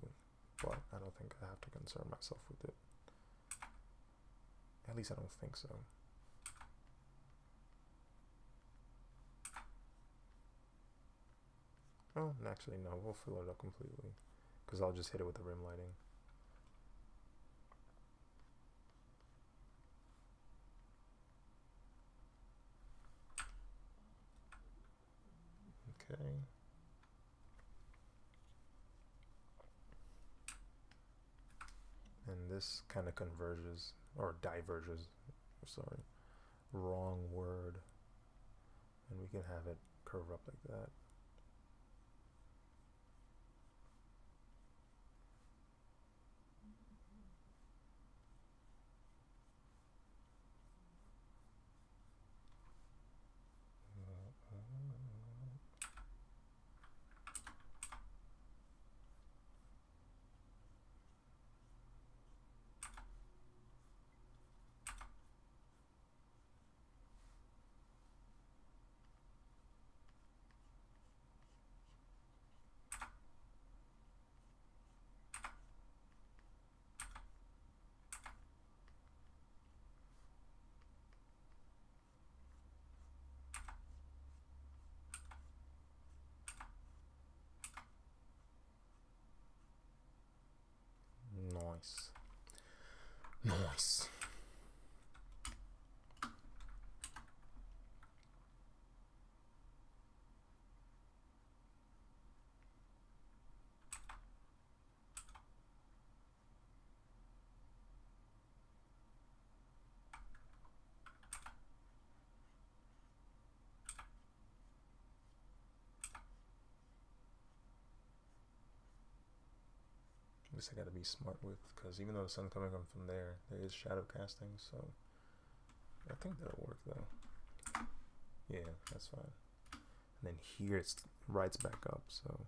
but I don't think I have to concern myself with it. At least I don't think so. Oh, actually no, we'll fill it up completely because I'll just hit it with the rim lighting. Okay. And this kind of converges, or diverges, sorry, wrong word. And we can have it curve up like that. Nice. Nice. This I gotta be smart with, because even though the sun's coming from there is shadow casting, so I think that'll work though. Yeah, that's fine. And then here it's rights back up, so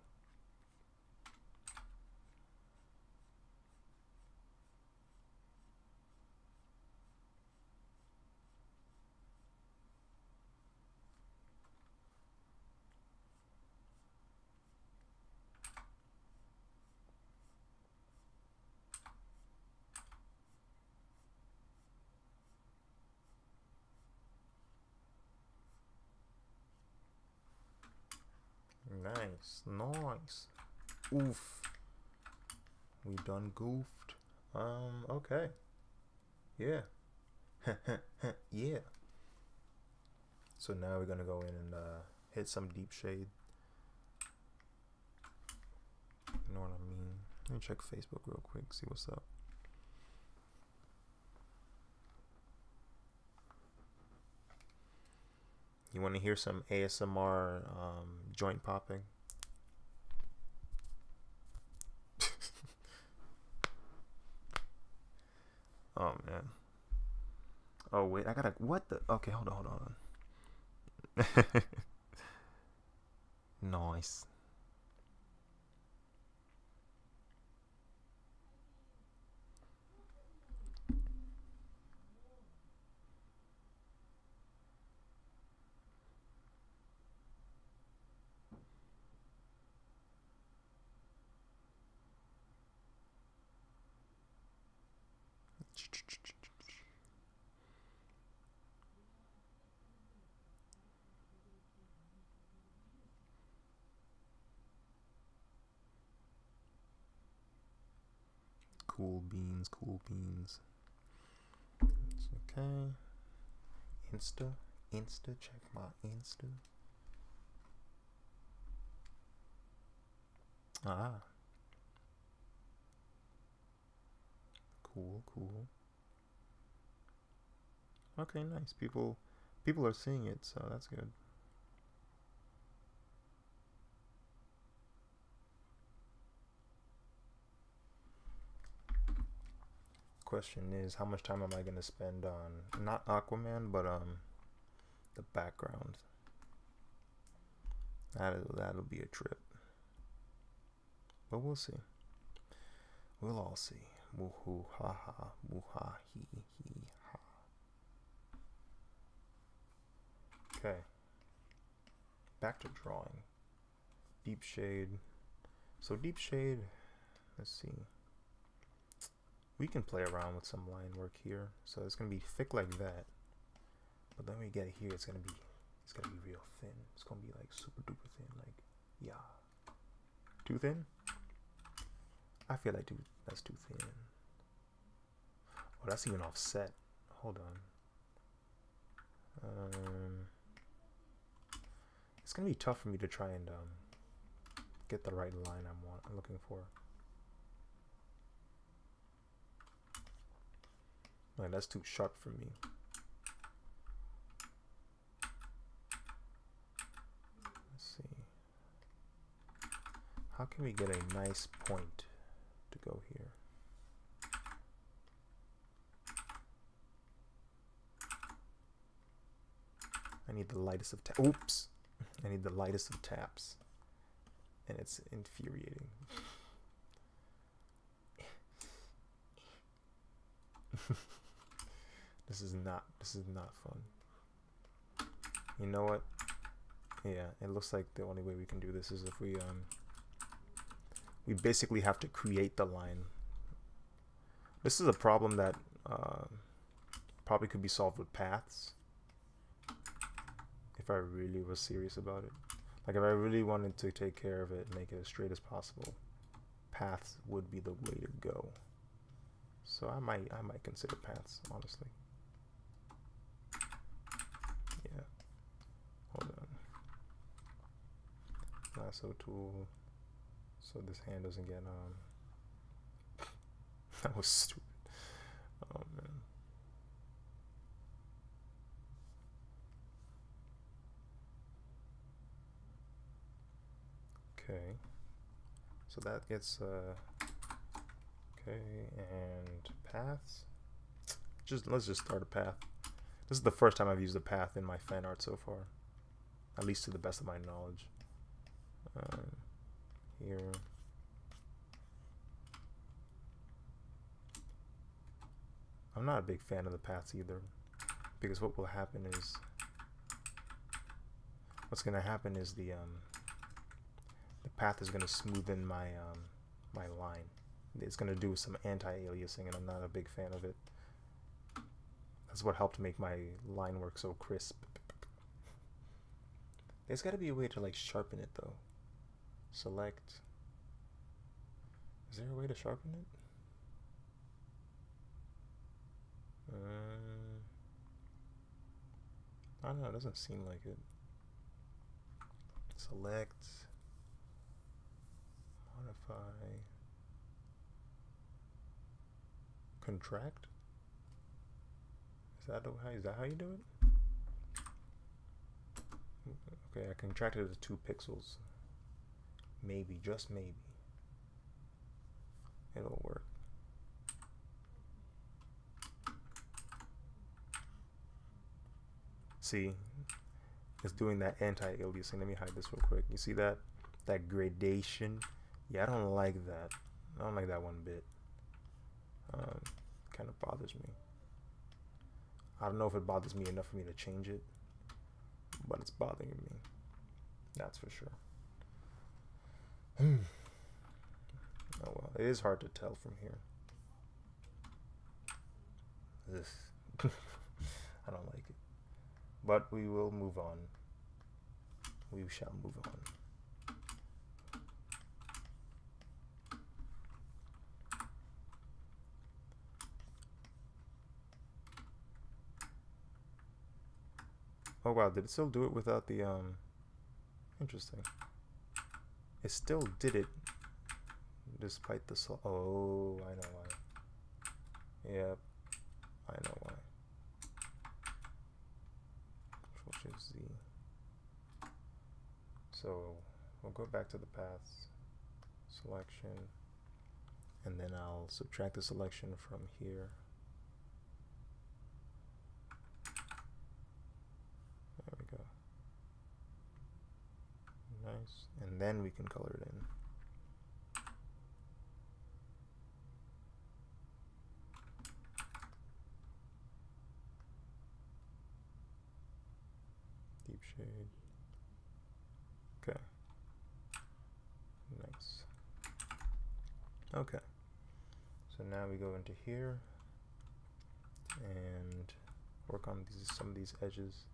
nice, nice. Oof. We done goofed. Okay. Yeah. Yeah. So now we're gonna go in and hit some deep shade. You know what I mean? Let me check Facebook real quick, see what's up. You want to hear some ASMR joint popping? Oh man. Oh wait, I gotta. What the? Okay, hold on. Nice. Cool beans, cool beans. It's okay. Insta, check my Insta. Ah. Cool. Okay, nice. People are seeing it, so that's good. Question is, how much time am I gonna spend on not Aquaman, but the background? That'll be a trip. But we'll see. We'll all see. Woohoo, ha ha, woo-ha, hee ha. Okay. Back to drawing. Deep shade. So deep shade, let's see. We can play around with some line work here. So it's gonna be thick like that. But then we get here, it's gonna be real thin. It's gonna be like super duper thin, like yeah. Too thin? I feel like that's too thin. Oh, that's even offset. Hold on. It's gonna be tough for me to try and get the right line I'm looking for. Like, that's too sharp for me. Let's see. How can we get a nice point to go here? I need the lightest of taps. Oops! I need the lightest of taps. And it's infuriating. This is not fun. You know what? Yeah, it looks like the only way we can do this is if we basically have to create the line. This is a problem that probably could be solved with paths if I really was serious about it. Like if I really wanted to take care of it and make it as straight as possible, paths would be the way to go. So I might consider paths, honestly. Yeah. Hold on. Lasso tool. So this hand doesn't get that was stupid. Oh man. Okay. So that gets okay, and paths. Let's just start a path. This is the first time I've used a path in my fan art so far, at least to the best of my knowledge. Here. I'm not a big fan of the paths either, because what's going to happen is the path is going to smoothen my my line. It's going to do some anti-aliasing, and I'm not a big fan of it. That's what helped make my line work so crisp. There's got to be a way to like sharpen it though. Select. Is there a way to sharpen it? I don't know, it doesn't seem like it. Select, modify, contract. Is that how you do it? Okay, I contracted it to 2 pixels. Maybe, just maybe, it'll work. See, it's doing that anti-aliasing. Let me hide this real quick. You see that? That gradation? Yeah, I don't like that. I don't like that one bit. Kind of bothers me. I don't know if it bothers me enough for me to change it, but it's bothering me. That's for sure. Oh well, it is hard to tell from here. I don't like it. But we will move on. We shall move on. Oh wow, did it still do it without the interesting. It still did it despite the oh, I know why. Yep, I know why. Control Shift Z. So we'll go back to the paths selection, and then I'll subtract the selection from here. There we go. Nice. And then we can color it in. Deep shade. Okay. Nice. Okay. So now we go into here and work on some of these edges.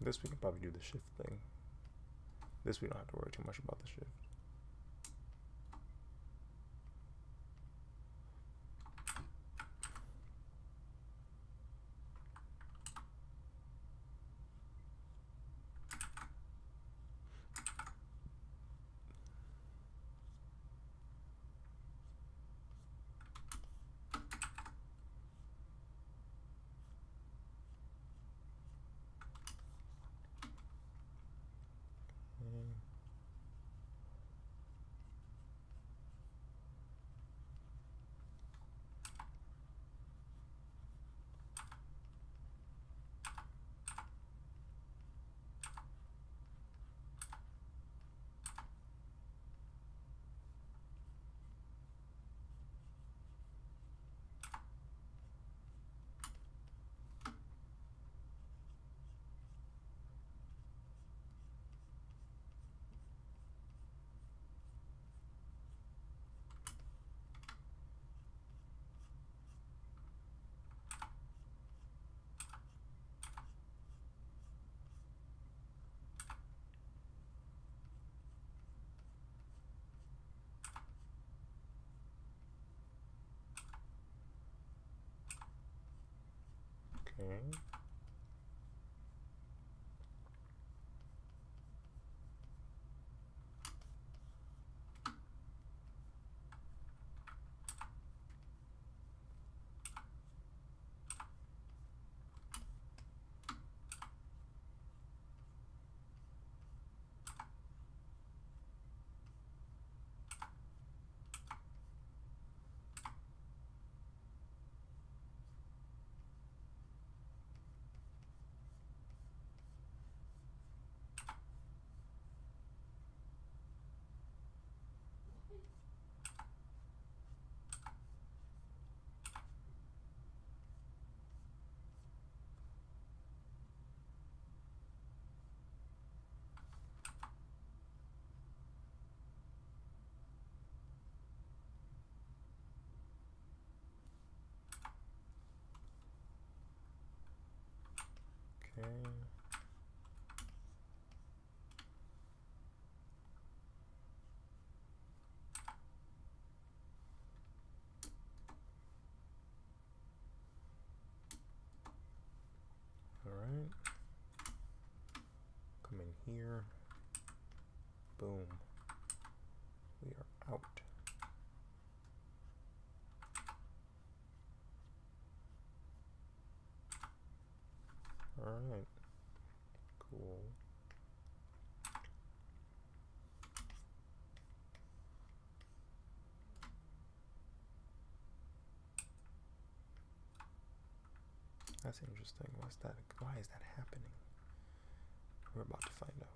This we can probably do the shift thing. This we don't have to worry too much about the shift. Okay. Okay. Alright. Come in here. Boom. We are out. Alright. Cool. That's interesting. What's that? Why is that happening? We're about to find out.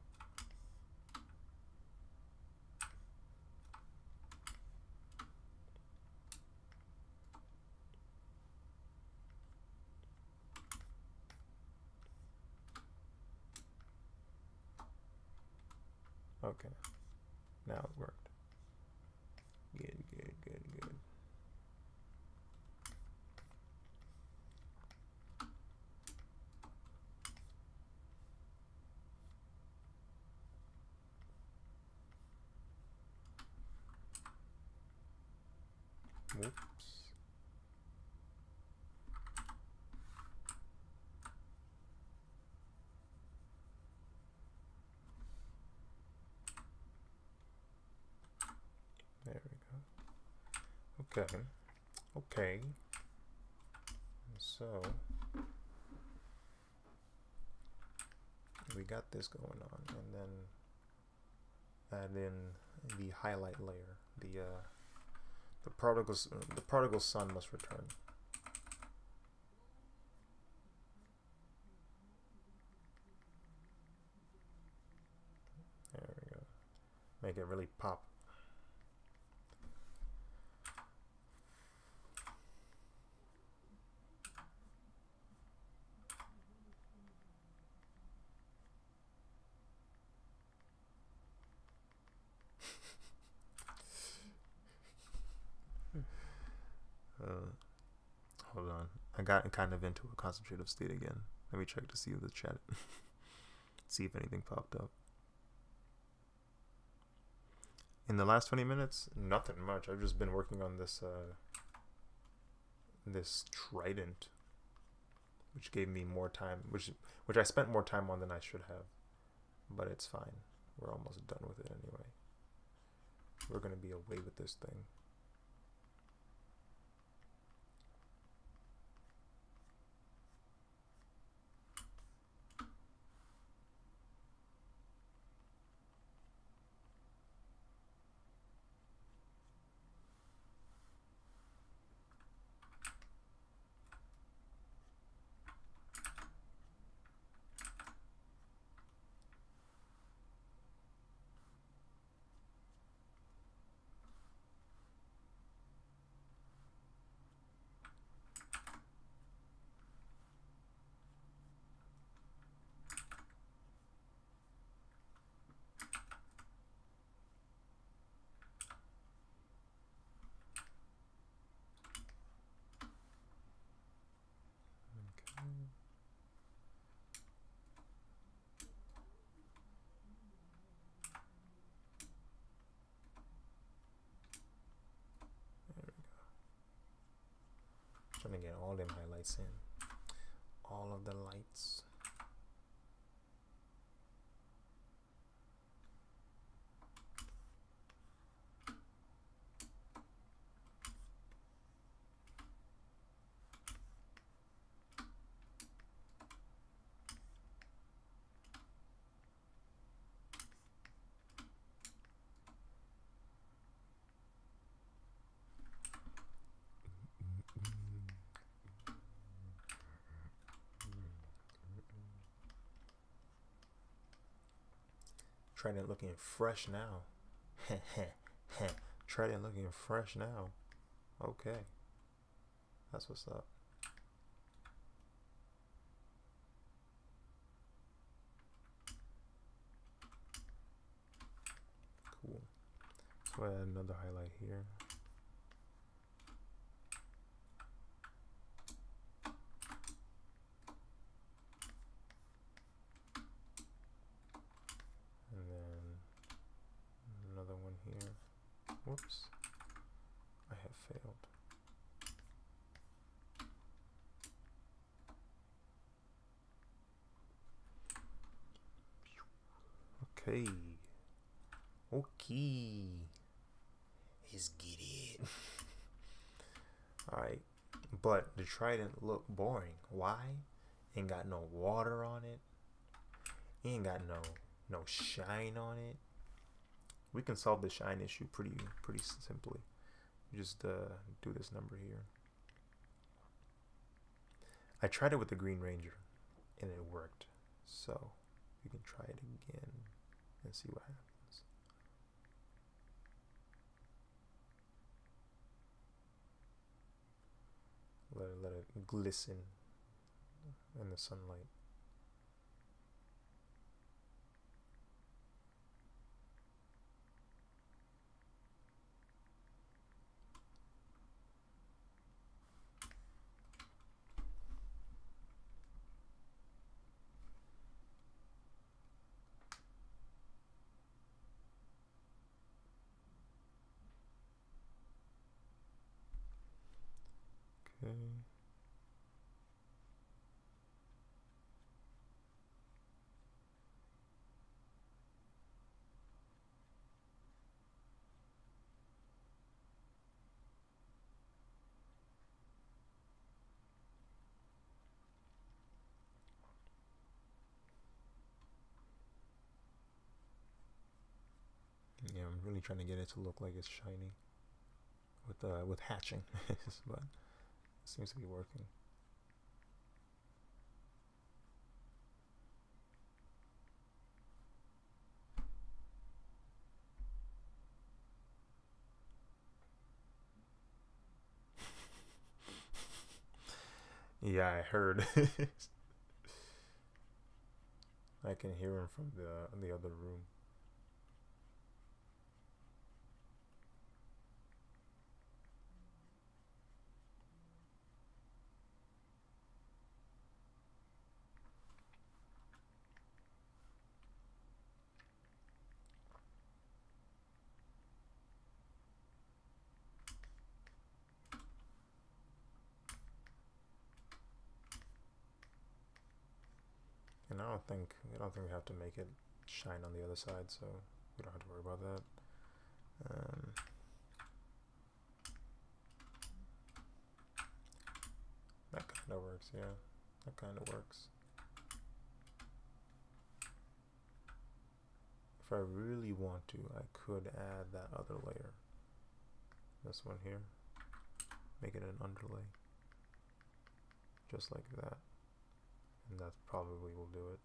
Okay. Now it worked. Good, good, good, good. Whoops. There we go. Okay. Okay. So we got this going on, and then add in the highlight layer. The prodigal son must return. There we go. Make it really pop. Hold on. I got kind of into a concentrative state again. Let me check to see the chat. See if anything popped up. In the last 20 minutes, nothing much. I've just been working on this this trident, which gave me more time, which I spent more time on than I should have. But it's fine. We're almost done with it anyway. We're gonna be away with this thing. Trying to get all them highlights in. All of the lights. Trident looking fresh now. Trident looking fresh now. Okay. That's what's up. Cool. So add another highlight here. Okay. Okay. Let's get it. Alright. But the trident look boring. Why? Ain't got no water on it. Ain't got no shine on it. We can solve the shine issue pretty simply. Just do this number here. I tried it with the Green Ranger and it worked. So we can try it again and see what happens. Let it glisten in the sunlight. Okay. Yeah, I'm really trying to get it to look like it's shiny with hatching, but it seems to be working. Yeah, I heard. I can hear him from the other room. And I don't think we have to make it shine on the other side, so we don't have to worry about that. That kind of works, yeah. That kind of works. If I really want to, I could add that other layer. This one here. Make it an underlay. Just like that. And that probably will do it.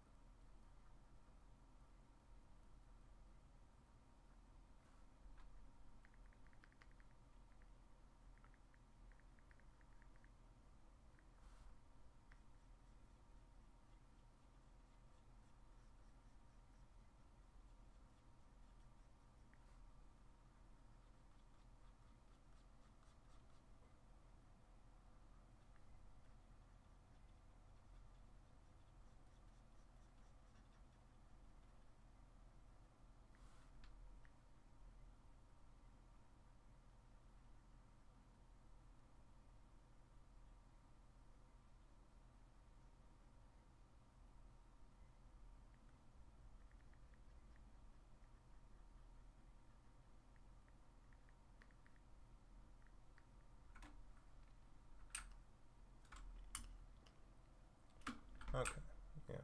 Okay, yeah.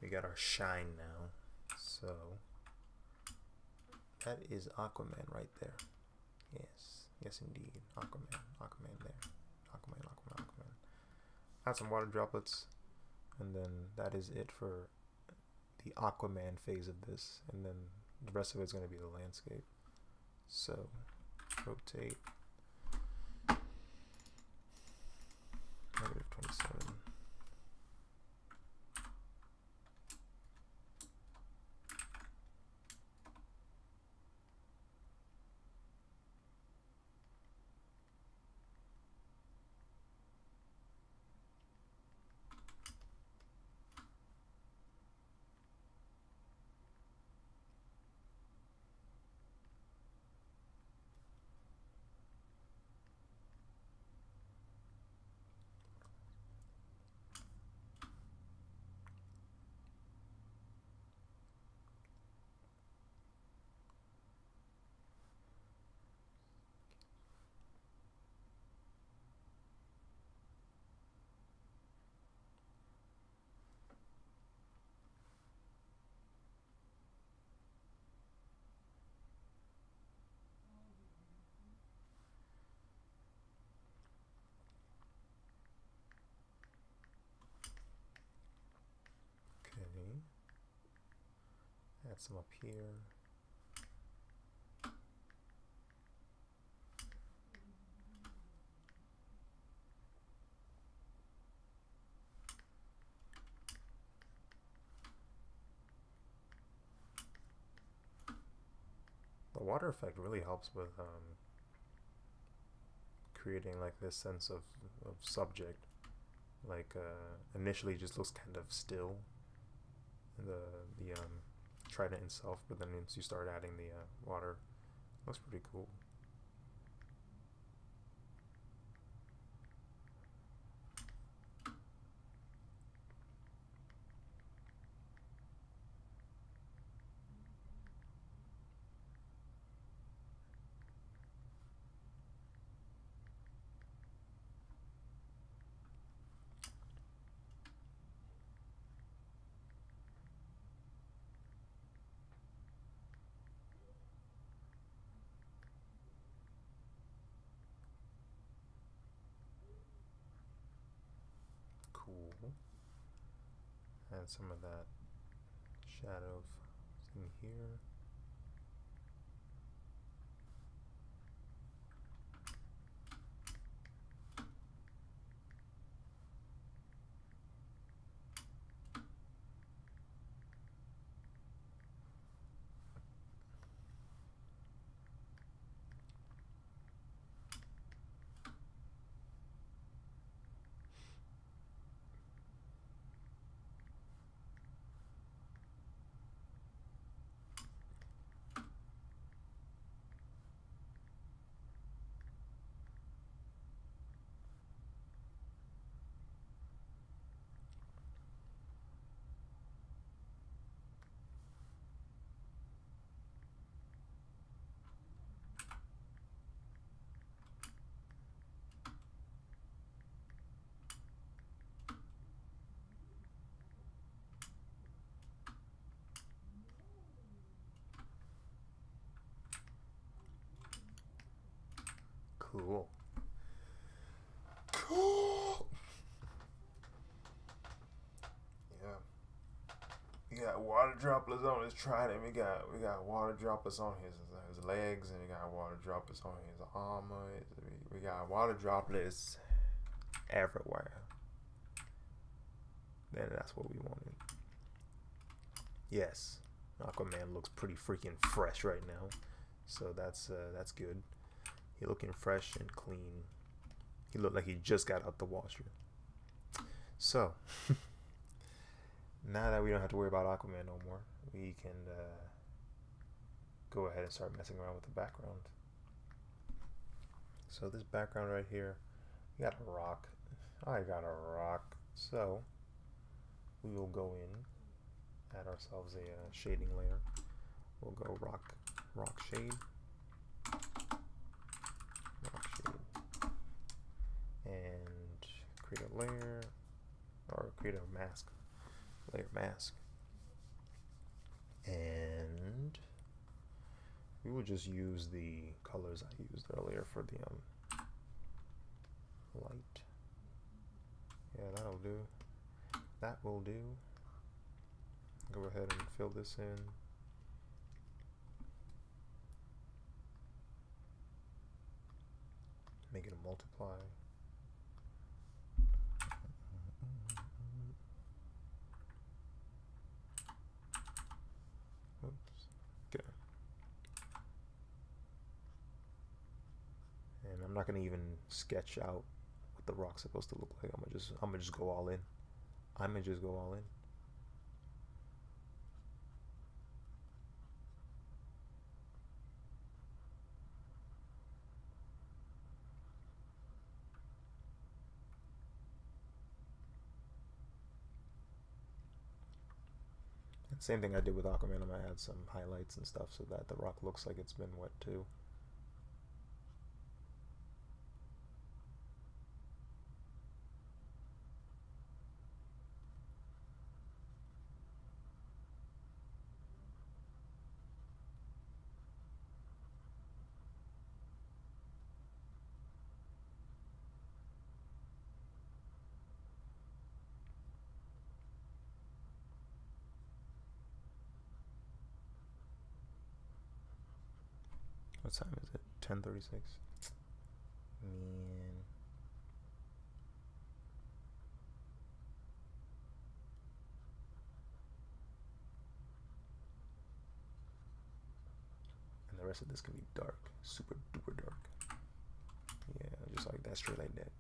We got our shine now. So that is Aquaman right there. Yes, yes indeed. Aquaman there. Aquaman. Add some water droplets, and then that is it for the Aquaman phase of this, and then the rest of it's going to be the landscape. So rotate -27. Add some up here. The water effect really helps with creating like this sense of subject. Like initially it just looks kind of still, the trident itself, but then once you start adding the water, it looks pretty cool. Cool. Add some of that shadow in here. Cool. Cool. Yeah. We got water droplets on his trident. We got water droplets on his legs, and we got water droplets on his armor. We got water droplets everywhere. Then that's what we wanted. Yes, Aquaman looks pretty freaking fresh right now, so that's good. He looking fresh and clean. He looked like he just got out the washer. So now that we don't have to worry about Aquaman no more, we can go ahead and start messing around with the background. So this background right here, we got a rock. I got a rock. So we will go in, add ourselves a shading layer. We'll go rock shade. And create a layer, or create a mask, layer mask, and we will just use the colors I used earlier for the light. Yeah, that'll do. That will do. Go ahead and fill this in. Make it a multiply. I'm not gonna even sketch out what the rock's supposed to look like. I'm gonna just go all in. I'm gonna just go all in. And same thing I did with Aquaman. I'm gonna add some highlights and stuff so that the rock looks like it's been wet too. What time is it? 10:36. Man. And the rest of this can be dark. Super duper dark. Yeah, just like that, straight like that.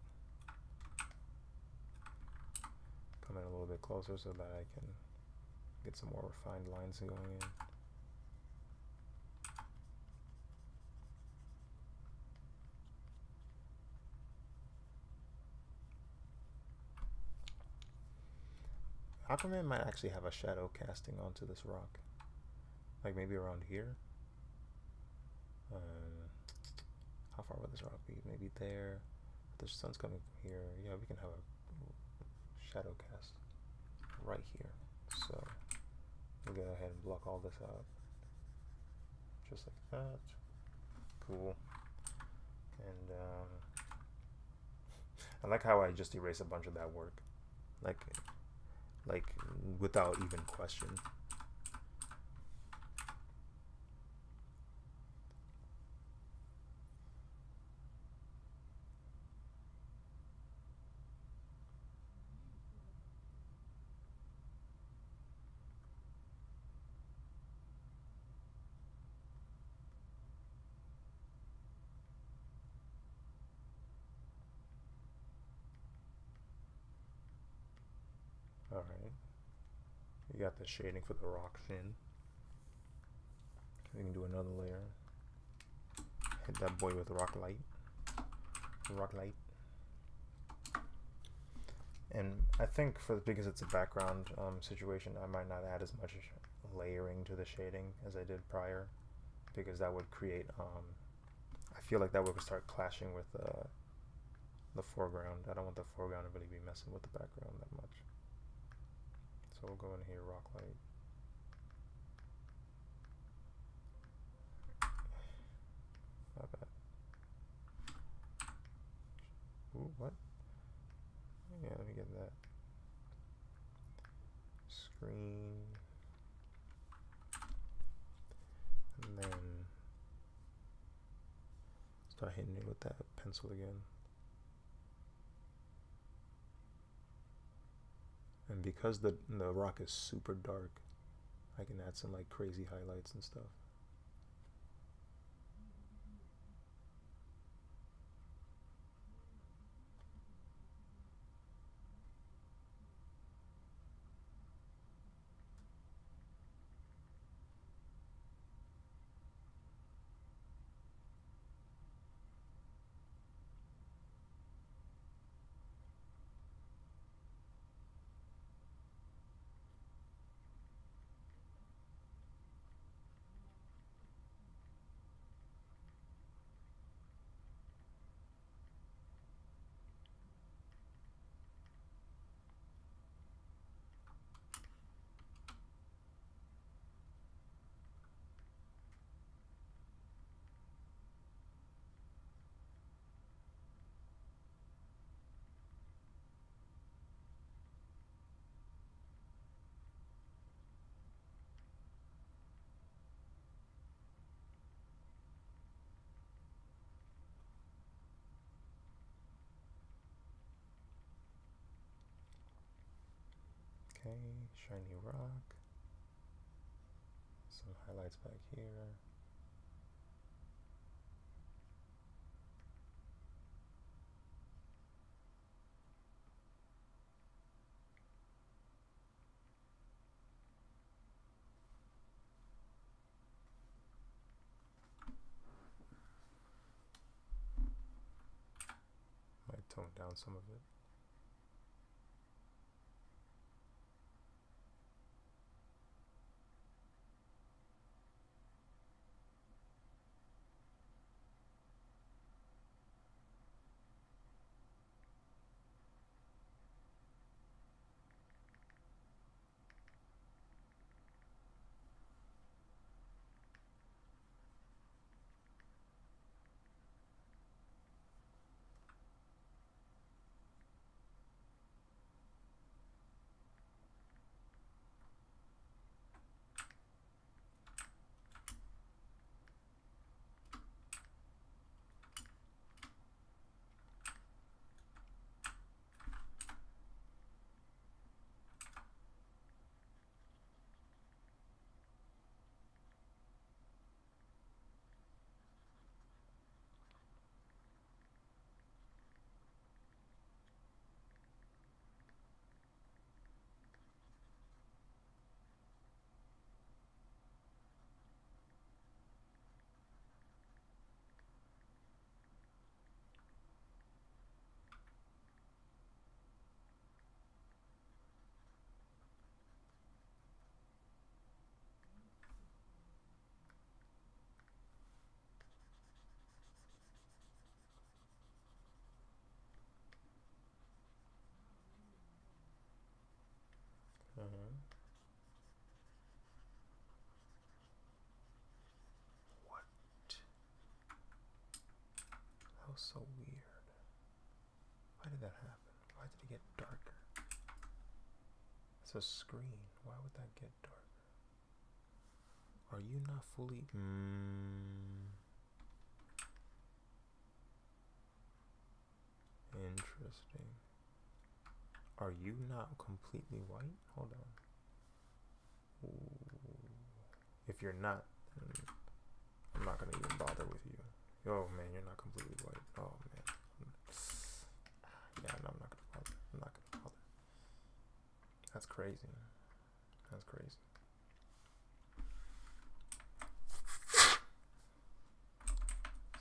Come in a little bit closer so that I can get some more refined lines going in. Aquaman might actually have a shadow casting onto this rock. Like maybe around here. How far would this rock be? Maybe there. The sun's coming from here. Yeah, we can have a shadow cast right here. So we'll go ahead and block all this out. Just like that. Cool. And I like how I just erase a bunch of that work. Like without even question. Alright. You got the shading for the rock thin. We can do another layer. Hit that boy with rock light. Rock light. And I think because it's a background situation, I might not add as much layering to the shading as I did prior, because that would create I feel like that would start clashing with the foreground. I don't want the foreground to really be messing with the background that much. So we'll go in here, rock light. Not bad. Ooh, what? Yeah, let me get that. Screen. And then start hitting it with that pencil again. And because the rock is super dark, I can add some like crazy highlights and stuff. Okay, shiny rock. Some highlights back here. Might tone down some of it. that happen? Why did it get darker? It's a screen. Why would that get darker? Are you not fully... Interesting. Are you not completely white? Hold on. Ooh. If you're not, then I'm not gonna even bother with you. Oh man, you're not completely white. Oh man. Yeah, no, I'm not gonna bother. I'm not gonna bother. That's crazy. That's crazy.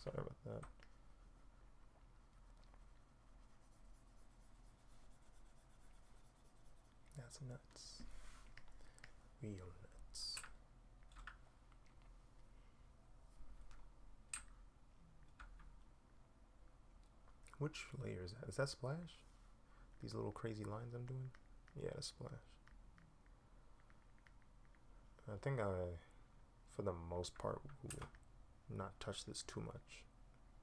Sorry about that. That's nuts. Real nuts. Which layer is that? Is that splash? These little crazy lines I'm doing? Yeah, that's splash. I think I, for the most part, will not touch this too much.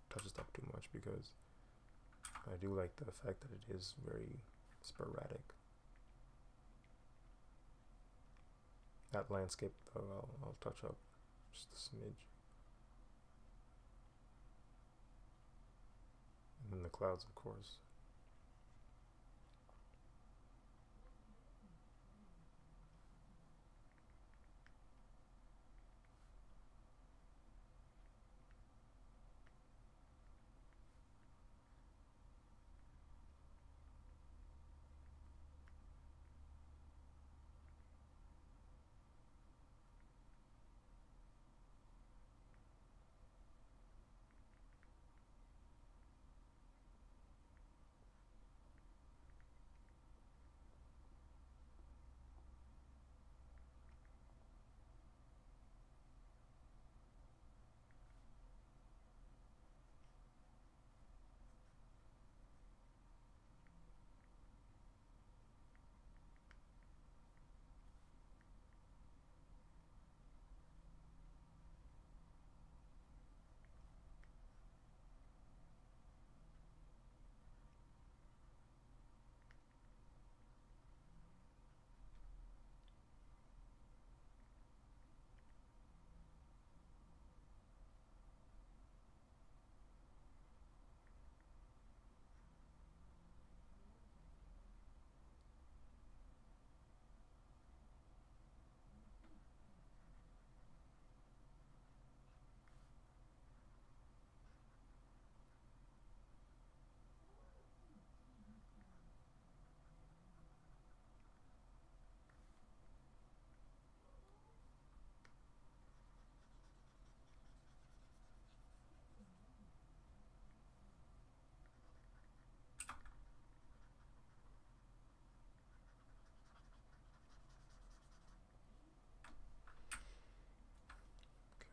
Touch this up too much because I do like the fact that it is very sporadic. That landscape, though, I'll touch up just a smidge. And then the clouds, of course.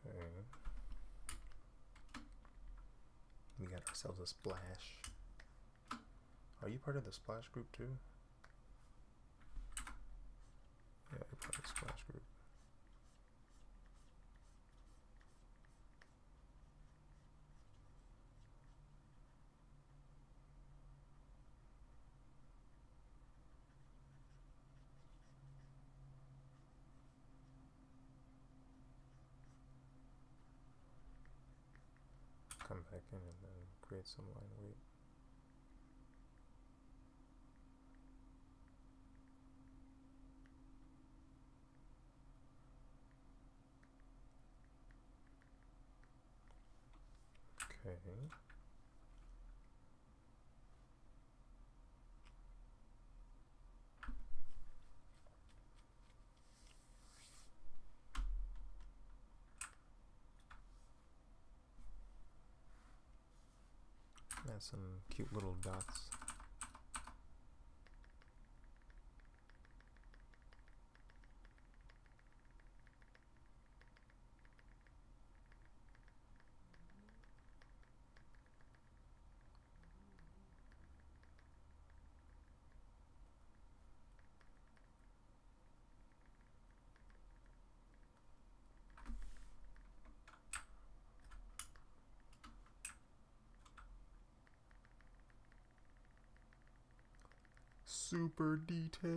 Okay. We got ourselves a splash. Are you part of the splash group too? Yeah, you're part of the splash group. Come back in and then create some line weight. Okay. Add some cute little dots. super detail.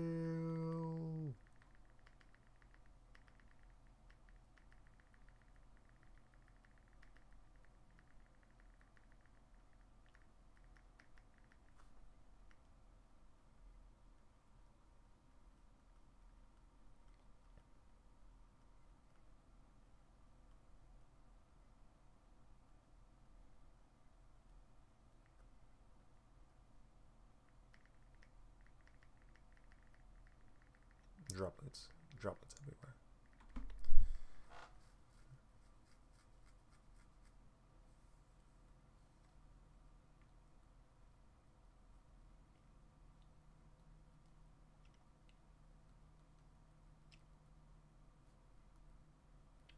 Droplets everywhere.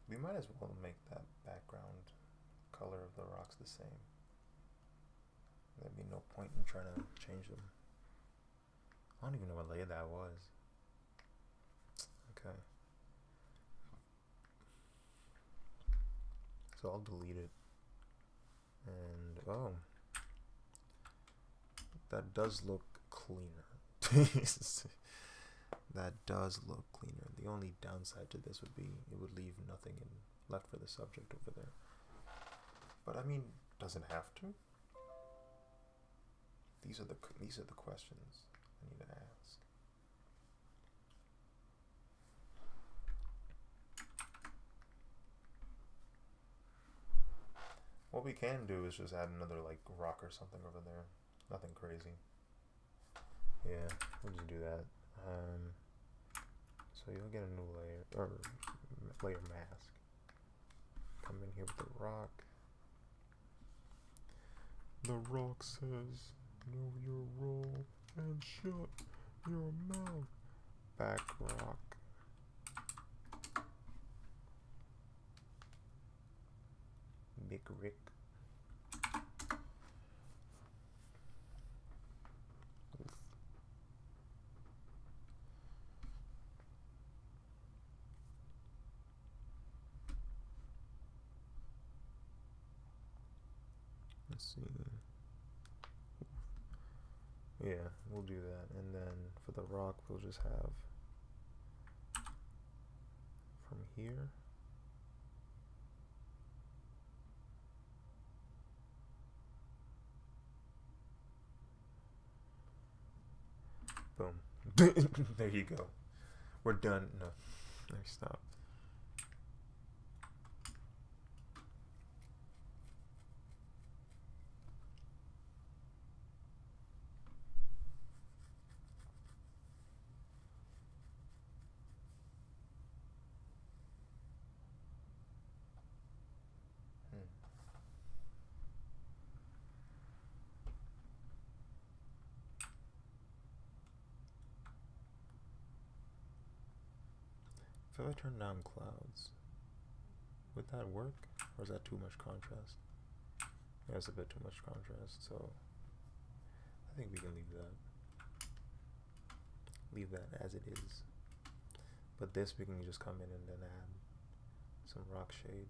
We might as well make that background color of the rocks the same. There'd be no point in trying to change them. I don't even know what layer that was. Okay. So I'll delete it. And oh, that does look cleaner. That does look cleaner. The only downside to this would be it would leave nothing left for the subject over there. But I mean, does it have to? These are the questions I need to ask. What we can do is just add another like rock or something over there. Nothing crazy. Yeah, we'll just do that. So you'll get a new layer, or layer mask. Come in here with the rock. The rock says, know your role and shut your mouth. Back rock. Big Rick. Let's see. Yeah, we'll do that. And then for the rock, we'll just have from here. Boom. There you go. We're done. No. There, stop. If I turn down clouds, would that work? Or is that too much contrast? Yeah, it's a bit too much contrast, so I think we can leave that. Leave that as it is. But this we can just come in and then add some rock shade.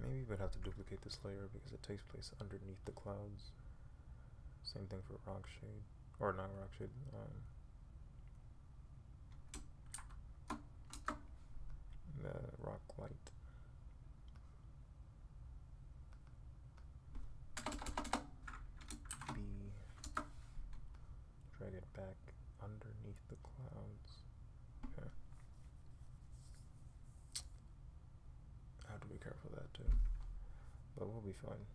Maybe we'd have to duplicate this layer because it takes place underneath the clouds. Same thing for rock shade, or not rock shade. The rock light. Drag it back underneath the clouds. Okay. I have to be careful of that too, but we'll be fine.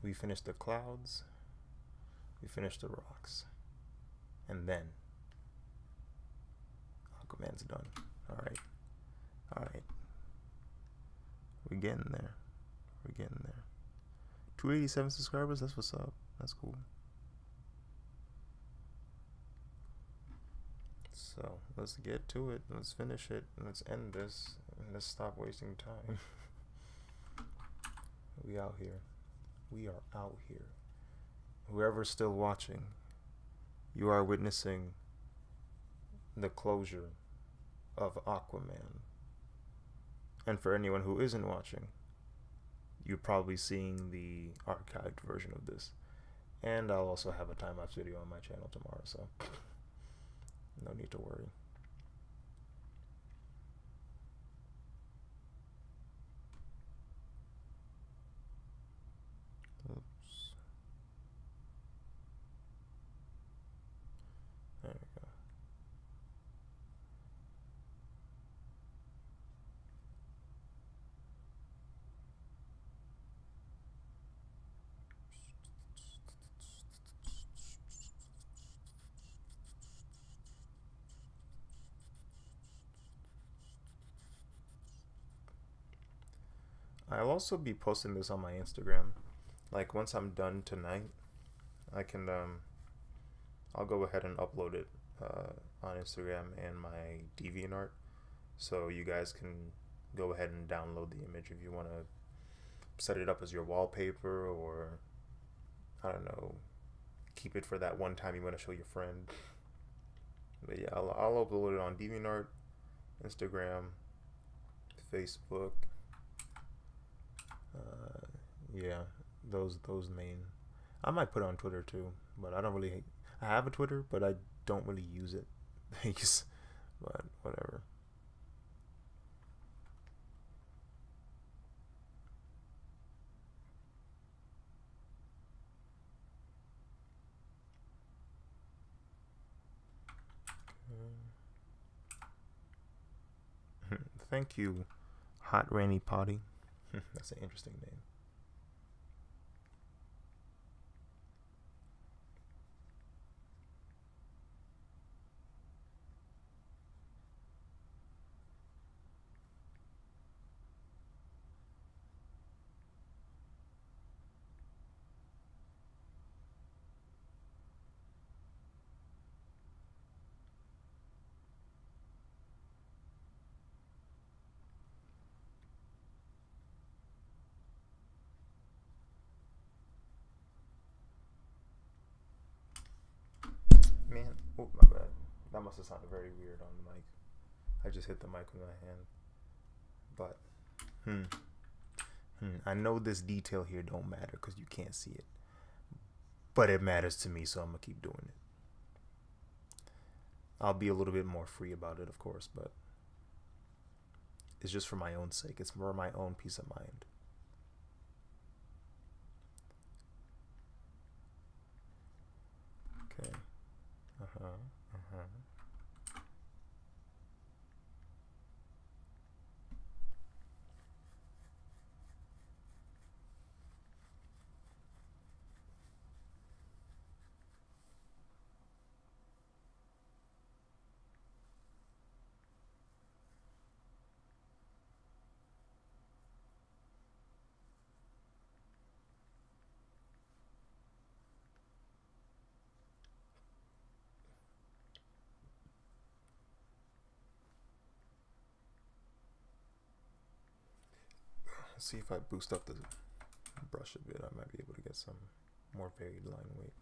we finished the clouds, we finished the rocks, and then Aquaman's done. Alright. Alright. We're getting there. We're getting there. 287 subscribers, that's what's up. That's cool. So let's get to it. Let's finish it. Let's end this. And let's stop wasting time. We out here. We are out here. Whoever's still watching, you are witnessing the closure of Aquaman. And for anyone who isn't watching, you're probably seeing the archived version of this. And I'll also have a time-lapse video on my channel tomorrow, so no need to worry. Oops. There we go. I'll also be posting this on my Instagram. Like once I'm done tonight, I can I'll go ahead and upload it on Instagram and my DeviantArt, so you guys can go ahead and download the image if you want to set it up as your wallpaper, or I don't know, keep it for that one time you want to show your friend. But yeah, I'll upload it on DeviantArt, Instagram, Facebook. Yeah, those main. I might put it on Twitter too, but I don't really. I have a Twitter, but I don't really use it. But whatever. Thank you, Hot Rainy Potty. That's an interesting name. Man, oh my bad. That must have sounded very weird on the mic. I just hit the mic with my hand. But, I know this detail here don't matter because you can't see it. But it matters to me, so I'm going to keep doing it. I'll be a little bit more free about it, of course, but it's just for my own sake. It's for my own peace of mind. Okay. Let's see if I boost up the brush a bit, I might be able to get some more varied line weight.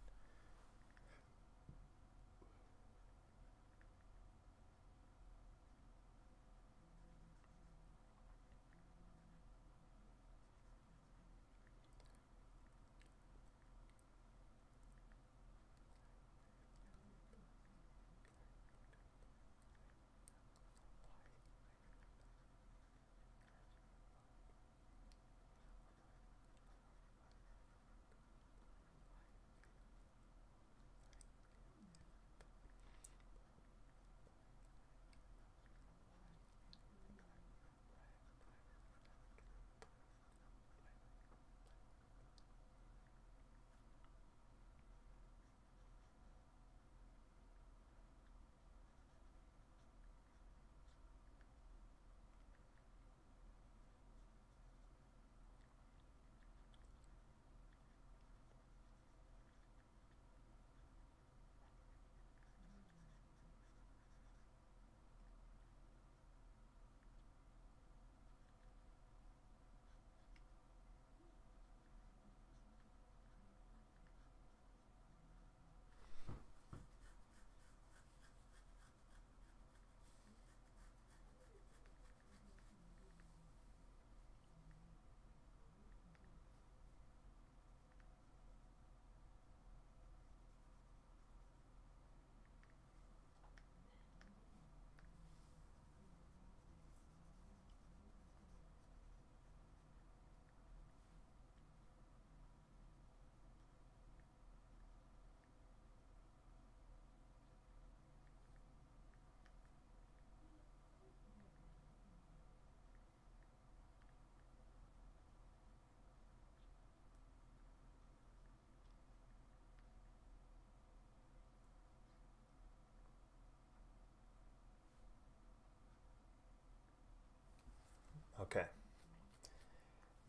Okay.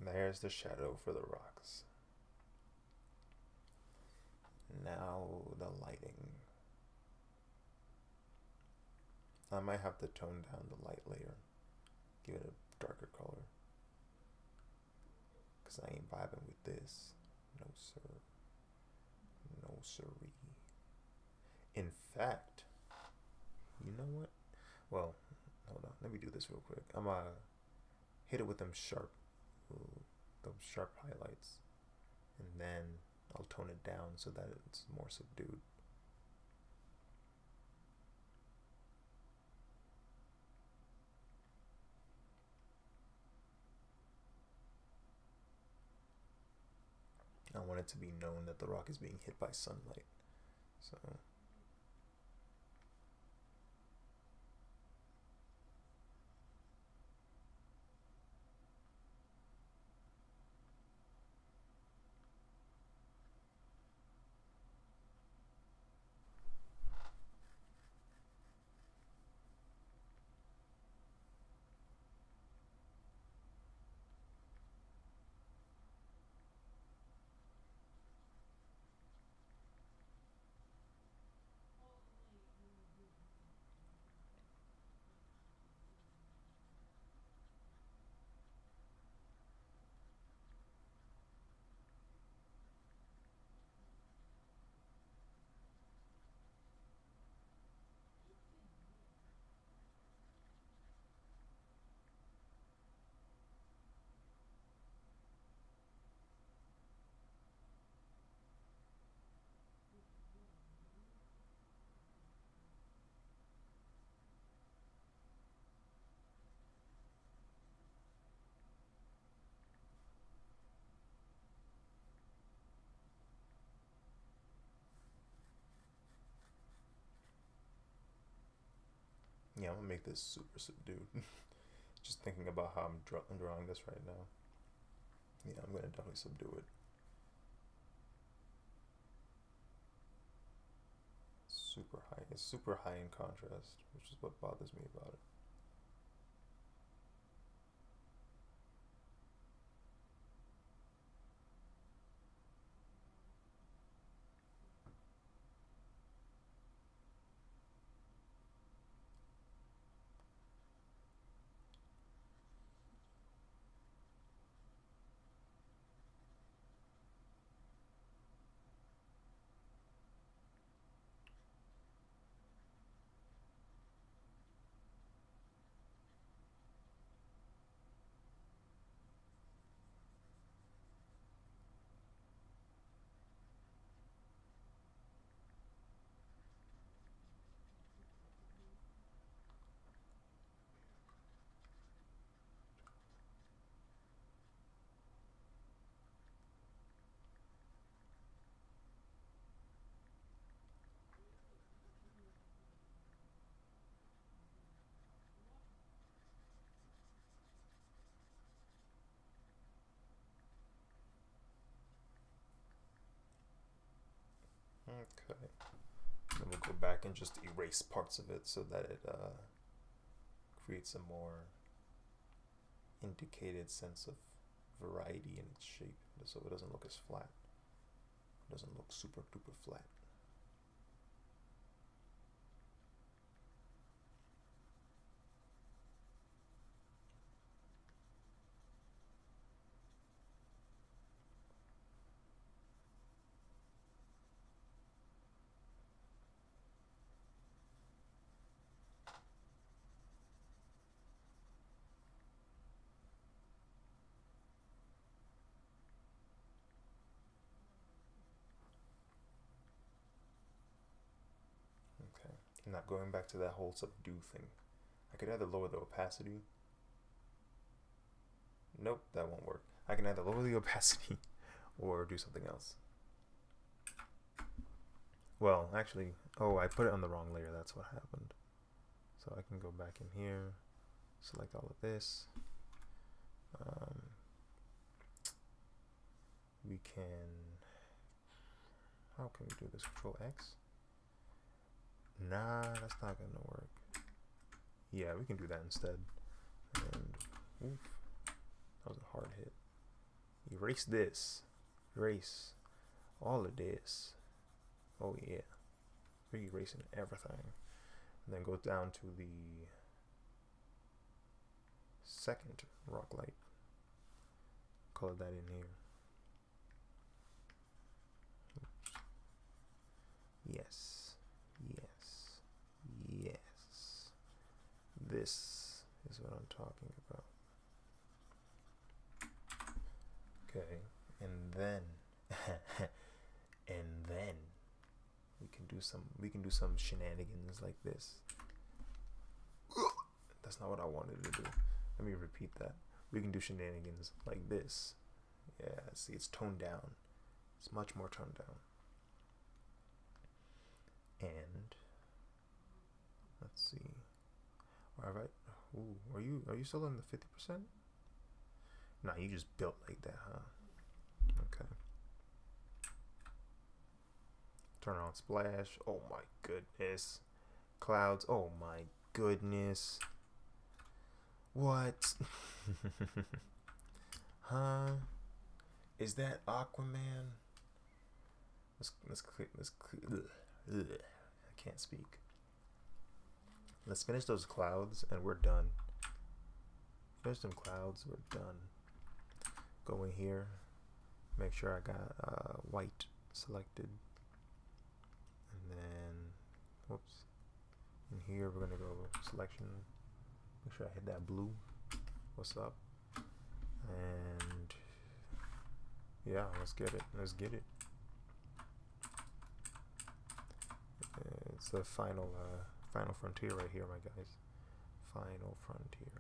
There's the shadow for the rocks. Now the lighting. I might have to tone down the light layer. Give it a darker color. Because I ain't vibing with this. No, sir. No, siree. In fact, you know what? Well, hold on. Let me do this real quick. I'm going to hit it with those sharp highlights. And then I'll tone it down so that it's more subdued. I want it to be known that the rock is being hit by sunlight. So yeah, I'm gonna make this super subdued. Just thinking about how I'm drawing this right now. Yeah, I'm gonna definitely subdue it. Super high. It's super high in contrast, which is what bothers me about it. Okay. Then we'll go back and just erase parts of it so that it creates a more indicated sense of variety in its shape, so it doesn't look as flat. It doesn't look super duper flat. Now going back to that whole subdue thing, I could either lower the opacity. Nope, that won't work. I can either lower the opacity or do something else. Well, actually, oh, I put it on the wrong layer. That's what happened. So I can go back in here, select all of this. We can, how can we do this? Control X? Nah, that's not gonna work. Yeah, we can do that instead. And oof, Erase this. Erase all of this. Oh yeah. We're erasing everything. And then go down to the second rock light. Color that in here. Oops. Yes. Yes. Yes. This is what I'm talking about. Okay. And then and then we can do some shenanigans like this. That's not what I wanted to do. Let me repeat that. We can do shenanigans like this. Yeah, see, it's toned down. It's much more toned down. And let's see. All right. Ooh, are you still on the 50%? Nah, you just built like that, huh? Okay. Turn on splash. Oh my goodness. Clouds. Oh my goodness. What? Huh? Is that Aquaman? Let's clear. Ugh. I can't speak. Let's finish those clouds and we're done. Finish them clouds, we're done. Go in here. Make sure I got white selected. And then, whoops. In here we're gonna go selection. Make sure I hit that blue. What's up? And yeah, let's get it. Let's get it. It's the final frontier right here, my guys. Final frontier.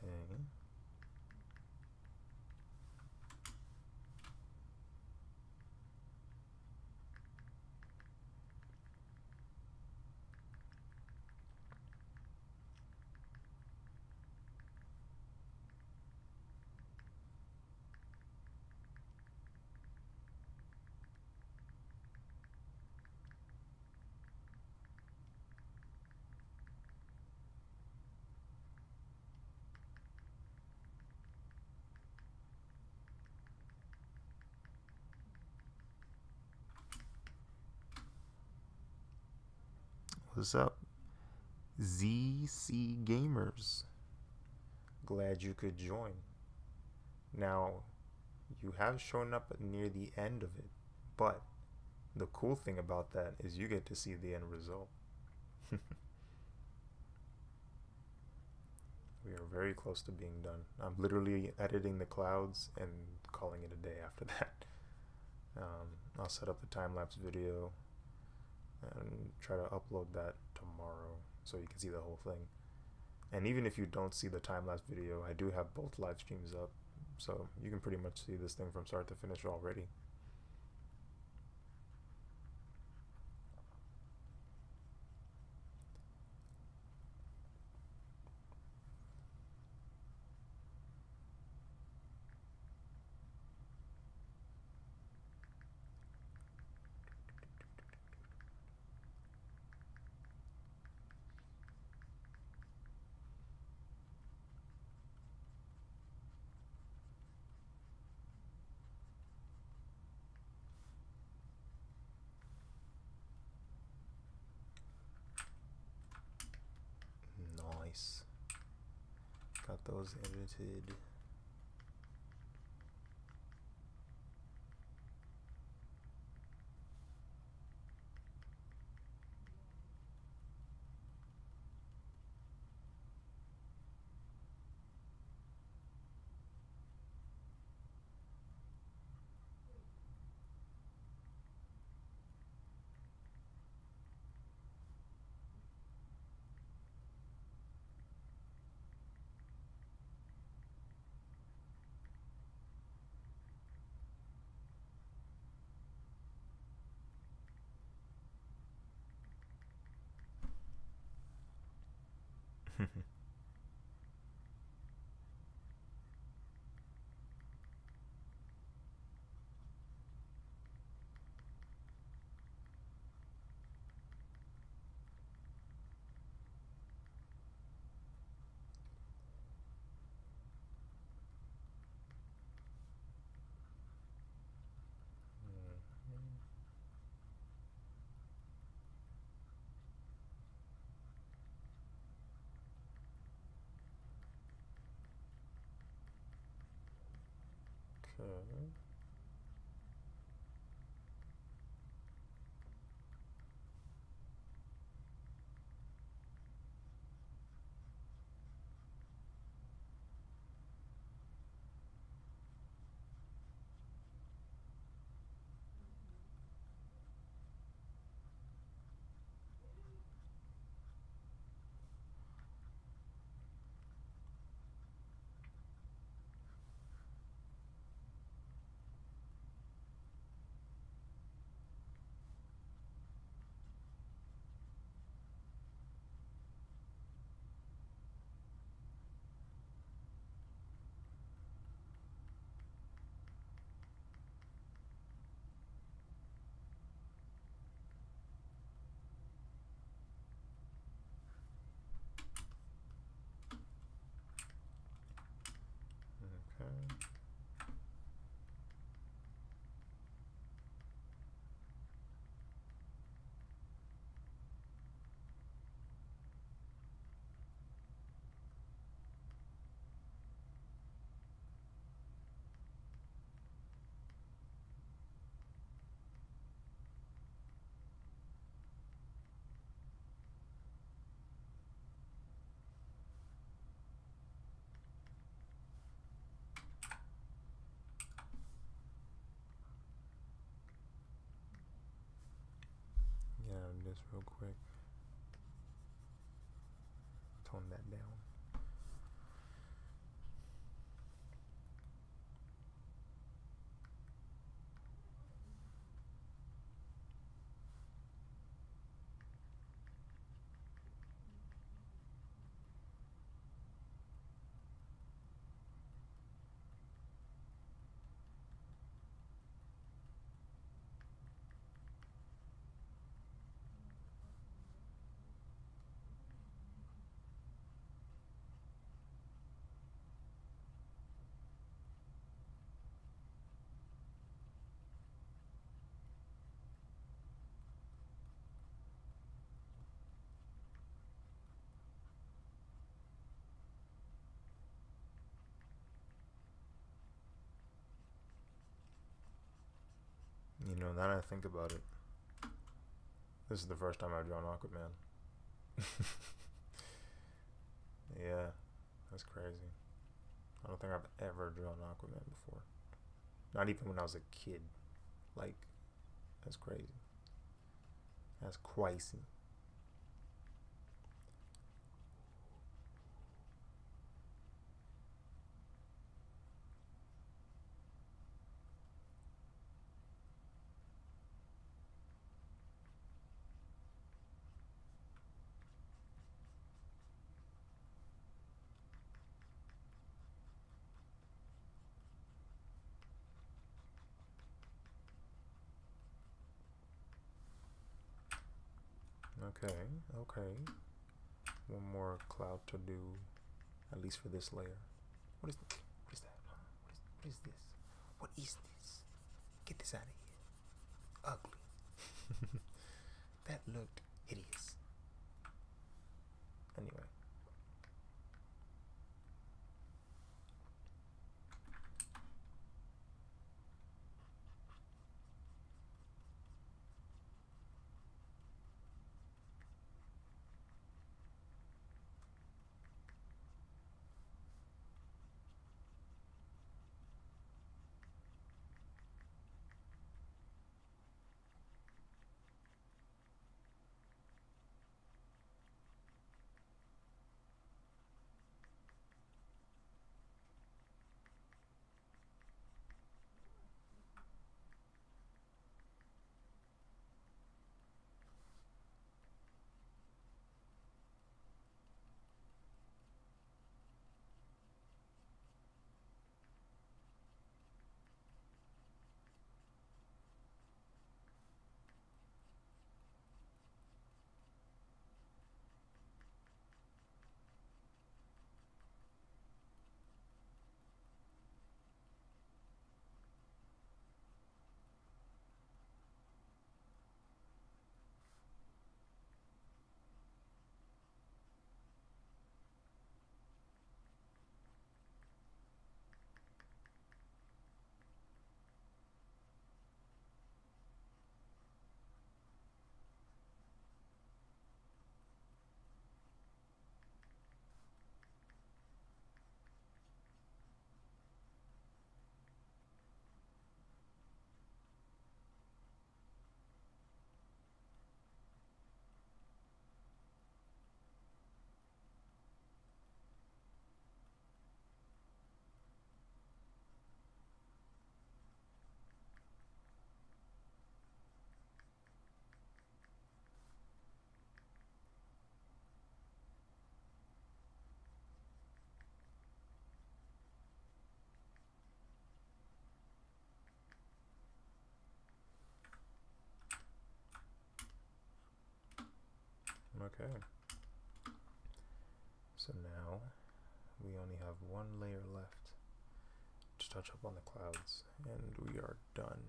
Okay. What's up, ZC Gamers? Glad you could join. Now, you have shown up near the end of it, but the cool thing about that is you get to see the end result. We are very close to being done. I'm literally editing the clouds and calling it a day after that. I'll set up the time-lapse video and try to upload that tomorrow so you can see the whole thing. And even if you don't see the time-lapse video, I do have both live streams up, so you can pretty much see this thing from start to finish already. Nice. Got got those edited. Okay. Okay. Yeah, just real quick. Tone that down. You know, now that I think about it, this is the first time I've drawn Aquaman. Yeah, that's crazy. I don't think I've ever drawn Aquaman before. Not even when I was a kid. Like, that's crazy. That's crazy. Okay, okay. One more cloud to do, at least for this layer. What is that? What is this? What is this? Get this out of here. Ugly. That looked hideous. Anyway. Okay. So now we only have one layer left to touch up on the clouds, and we are done.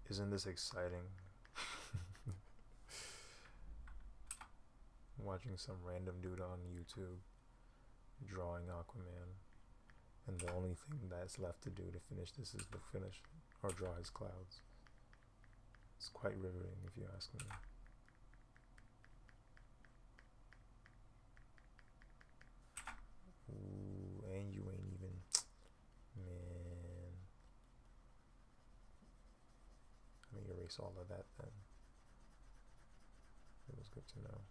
Isn't this exciting? Watching some random dude on YouTube drawing Aquaman, and the only thing that's left to do to finish this is to finish or draw his clouds. It's quite riveting, if you ask me. Ooh, and you ain't even, man. Let me erase all of that then. It was good to know.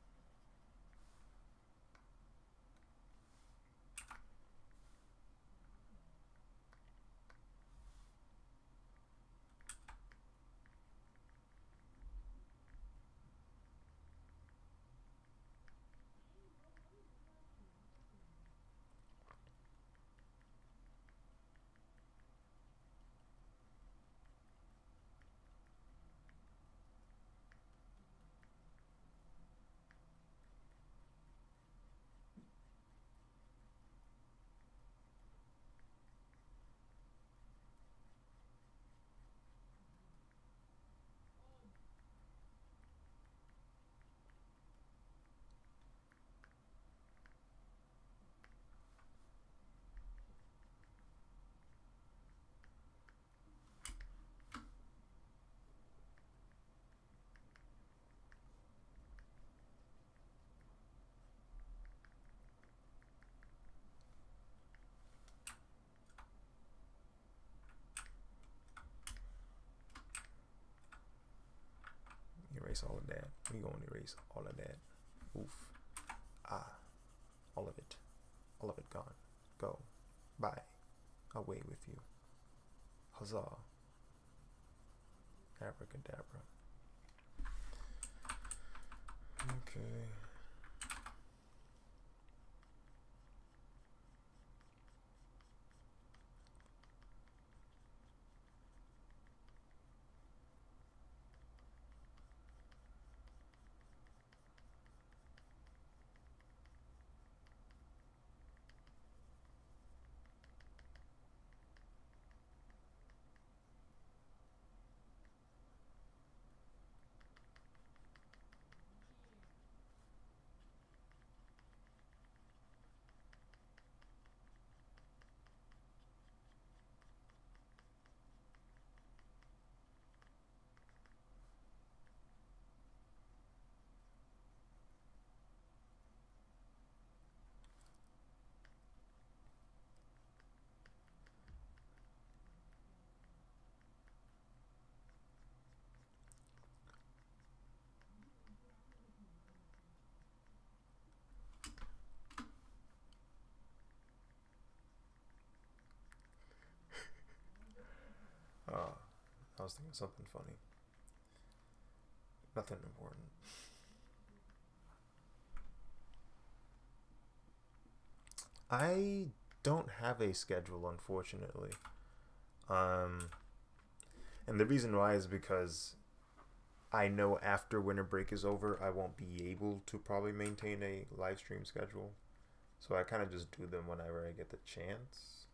Erase all of that. We gonna erase all of that. Oof. Ah. All of it. All of it gone. Go. Bye. Away with you. Huzzah. Abracadabra. Okay. I was thinking something funny. Nothing important. I don't have a schedule, unfortunately. And the reason why is because I know after winter break is over, I won't be able to probably maintain a live stream schedule. So I kind of just do them whenever I get the chance.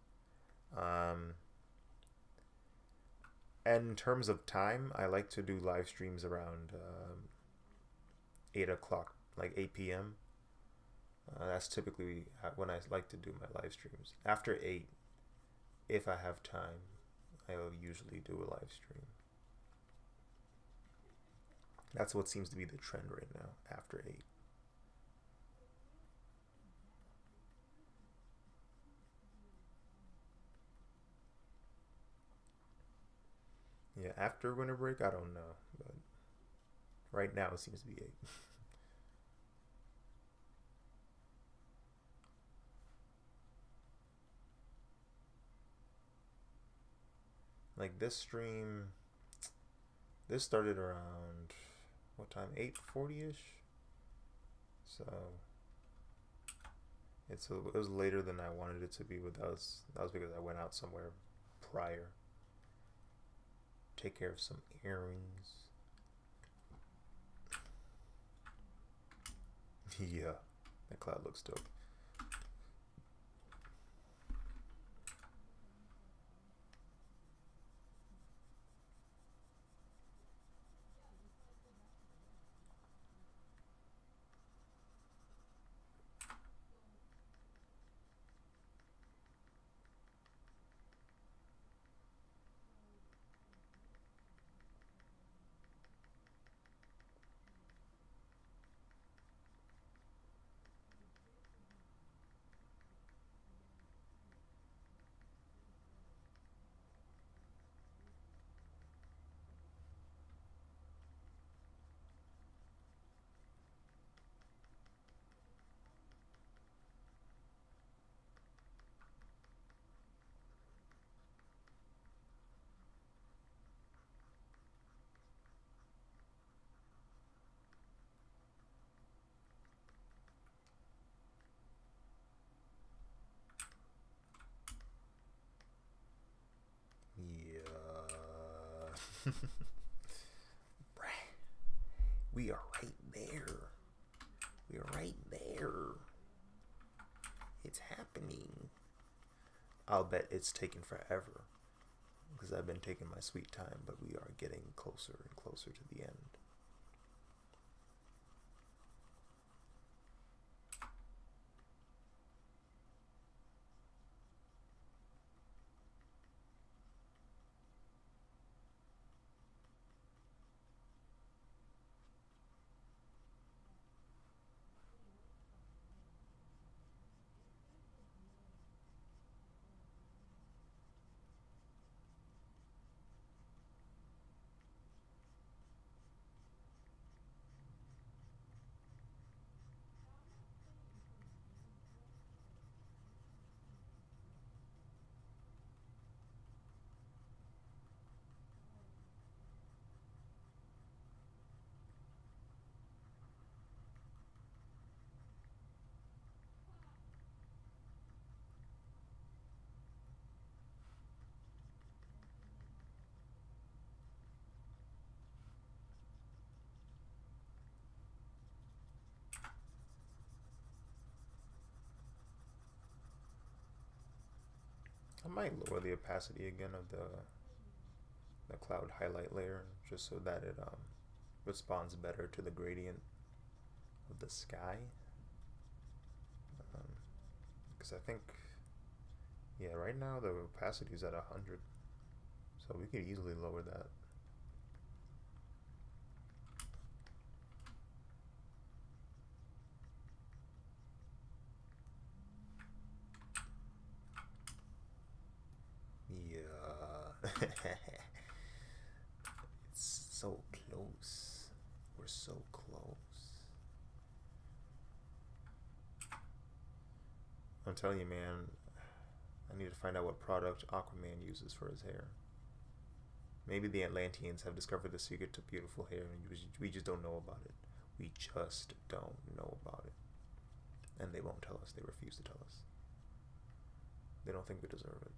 And in terms of time, I like to do live streams around 8 o'clock, like 8 p.m. That's typically when I like to do my live streams. After 8, if I have time, I'll usually do a live stream. That's what seems to be the trend right now, after 8. Yeah, after winter break, I don't know, but right now it seems to be 8. Like this stream, this started around what time? 8:40ish. So it was later than I wanted it to be, but that was because I went out somewhere prior. Take care of some errands. Yeah, that cloud looks dope. Yeah. We are right there. We are right there. It's happening. I'll bet it's taking forever because I've been taking my sweet time, but we are getting closer and closer to the end. I might lower the opacity again of the cloud highlight layer just so that it responds better to the gradient of the sky. Because I think, yeah, right now the opacity is at 100, so we could easily lower that. Yeah. It's so close. We're so close. I'm telling you, man, I need to find out what product Aquaman uses for his hair. Maybe the Atlanteans have discovered the secret to beautiful hair and we just don't know about it. We just don't know about it. And they won't tell us. They refuse to tell us. They don't think we deserve it.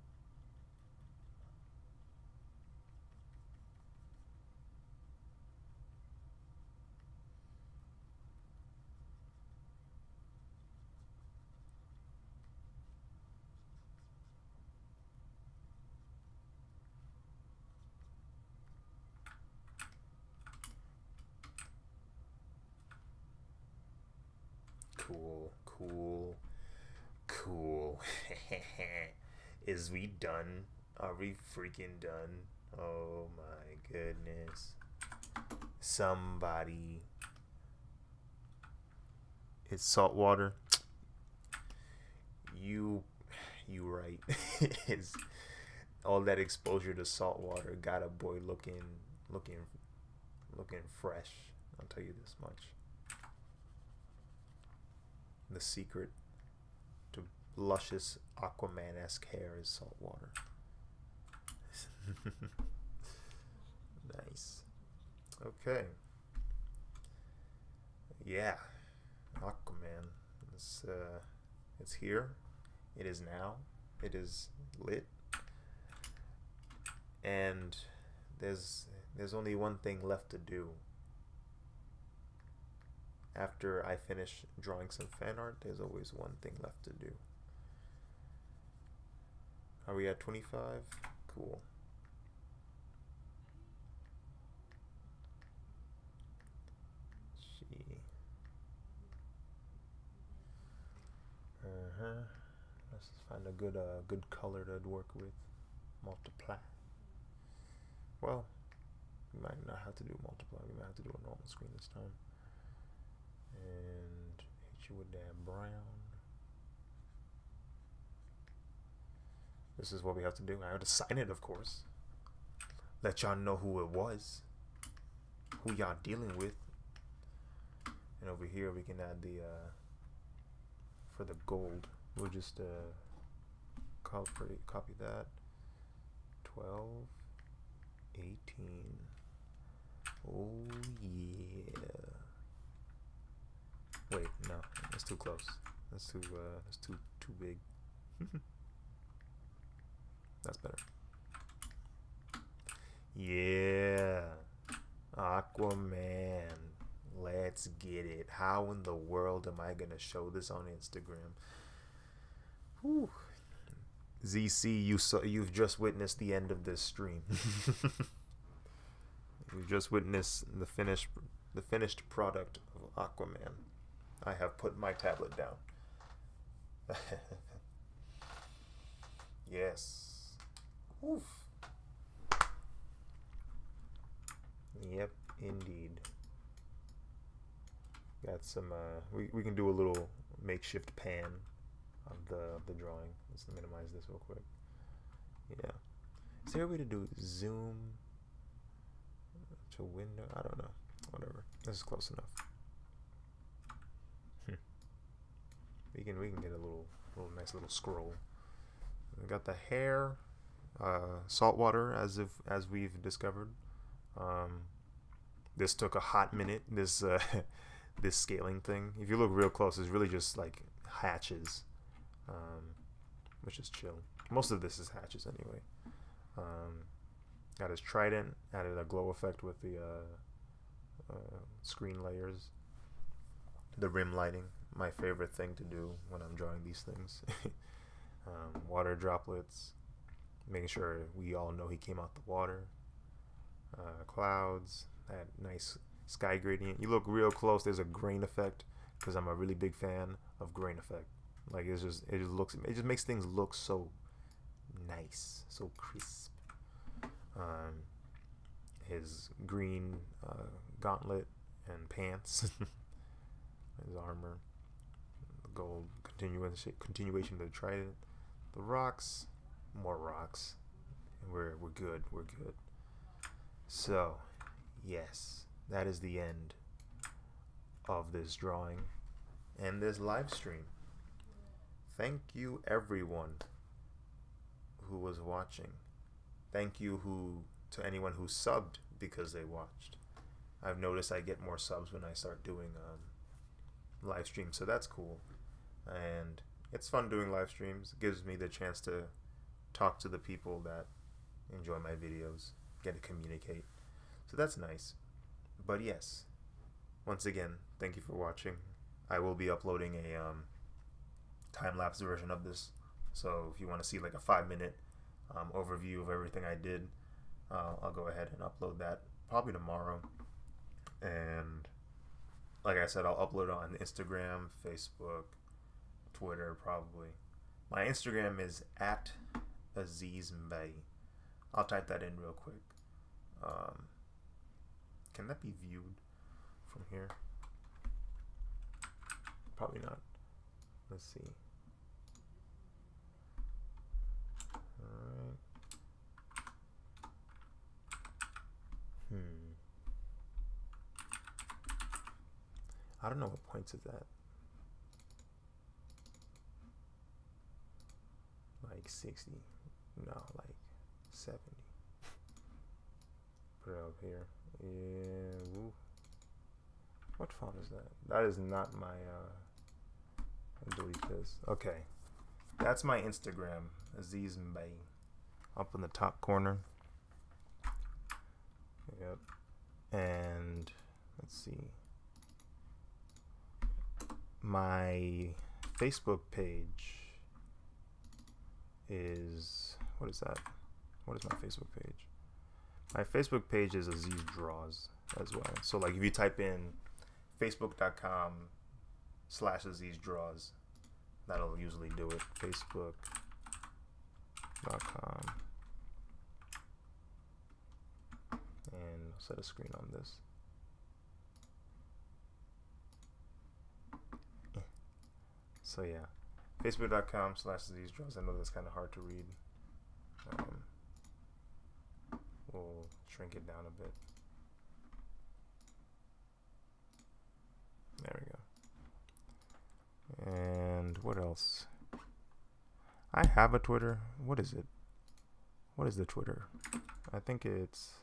Cool, cool, cool. Is we done? Are we freaking done? Oh my goodness. Somebody. It's salt water. You right. It's all that exposure to salt water got a boy looking fresh. I'll tell you this much. The secret to luscious Aquaman-esque hair is salt water. Nice. Okay. Yeah. Aquaman. It's here. It is now. It is lit. And there's only one thing left to do. after I finish drawing some fan art, there's always one thing left to do. Are we at 25? Cool. Let's find a good color to work with. Multiply. Well, we might not have to do multiply. We might have to do a normal screen this time. And hit you with that brown. This is what we have to do. I have to sign it, of course. Let y'all know who it was. Who y'all dealing with. And over here we can add the for the gold. We'll just copy that. 12, 18. Oh yeah. Wait, no, that's too close. That's too big. That's better. Yeah. Aquaman. Let's get it. How in the world am I gonna show this on Instagram? Whew. ZC, you've just witnessed the end of this stream. You've just witnessed the finished product of Aquaman. I have put my tablet down. Yes. Oof. Yep, indeed. Got some we can do a little makeshift pan of the drawing. Let's minimize this real quick. Yeah. Is there a way to do zoom to window? I don't know. Whatever. This is close enough. We can get a little nice little scroll. We got the hair, salt water as we've discovered. This took a hot minute. This this scaling thing. If you look real close, it's really just like hatches, which is chill. Most of this is hatches anyway. Got his trident. Added a glow effect with the screen layers. The rim lighting. My favorite thing to do when I'm drawing these things. Water droplets. Making sure we all know he came out the water. Clouds. That nice sky gradient. You look real close, there's a grain effect, because I'm a really big fan of grain effect. Like it just makes things look so nice, so crisp. His green gauntlet and pants, his armor, the gold continuation of the trident, the rocks, more rocks. And we're good. So yes, that is the end of this drawing and this live stream. Thank you everyone who was watching. Thank you to anyone who subbed because they watched. I've noticed I get more subs when I start doing live streams, so that's cool. And it's fun doing live streams. It gives me the chance to talk to the people that enjoy my videos, get to communicate. So that's nice. But yes, once again, thank you for watching. I will be uploading a time-lapse version of this. So if you want to see like a 5-minute overview of everything I did, I'll go ahead and upload that probably tomorrow. And like I said, I'll upload it on Instagram, Facebook, Twitter probably. My Instagram is @AzizMbay. I'll type that in real quick. Can that be viewed from here? Probably not. Let's see. Alright. I don't know what points it's at. Like 60. No, like 70. Put it up here. Yeah. Woo. What font is that? That is not my I'll delete this. Okay. That's my Instagram, Aziz Mbay. Up in the top corner. Yep. And let's see. My Facebook page is, what is that? What is my Facebook page? My Facebook page is Aziz Draws as well. So like if you type in facebook.com/Aziz Draws, that'll usually do it. Facebook.com. And I'll set a screen on this. So yeah, facebook.com/Aziz Draws. I know that's kind of hard to read. We'll shrink it down a bit. There we go. And what else? I have a Twitter. What is it? What is the Twitter? I think it's,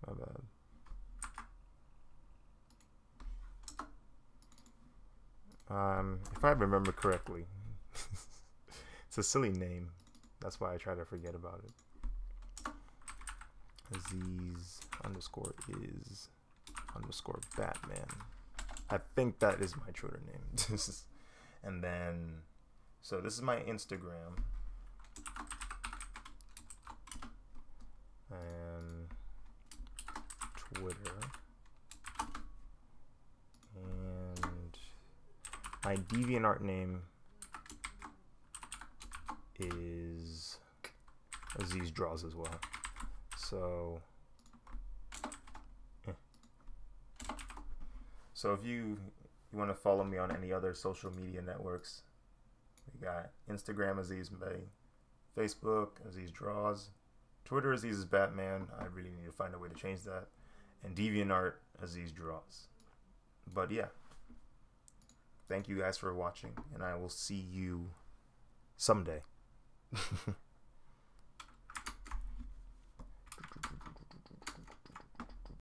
my bad. If I remember correctly, it's a silly name. That's why I try to forget about it. Aziz_is_Batman. I think that is my Twitter name. And then, so this is my Instagram. And Twitter. And my DeviantArt name is Aziz Draws as well. So if you want to follow me on any other social media networks, we got Instagram Aziz Bay, Facebook Aziz Draws, Twitter Aziz is Batman. I really need to find a way to change that, and DeviantArt Aziz Draws. But yeah, thank you guys for watching, and I will see you someday.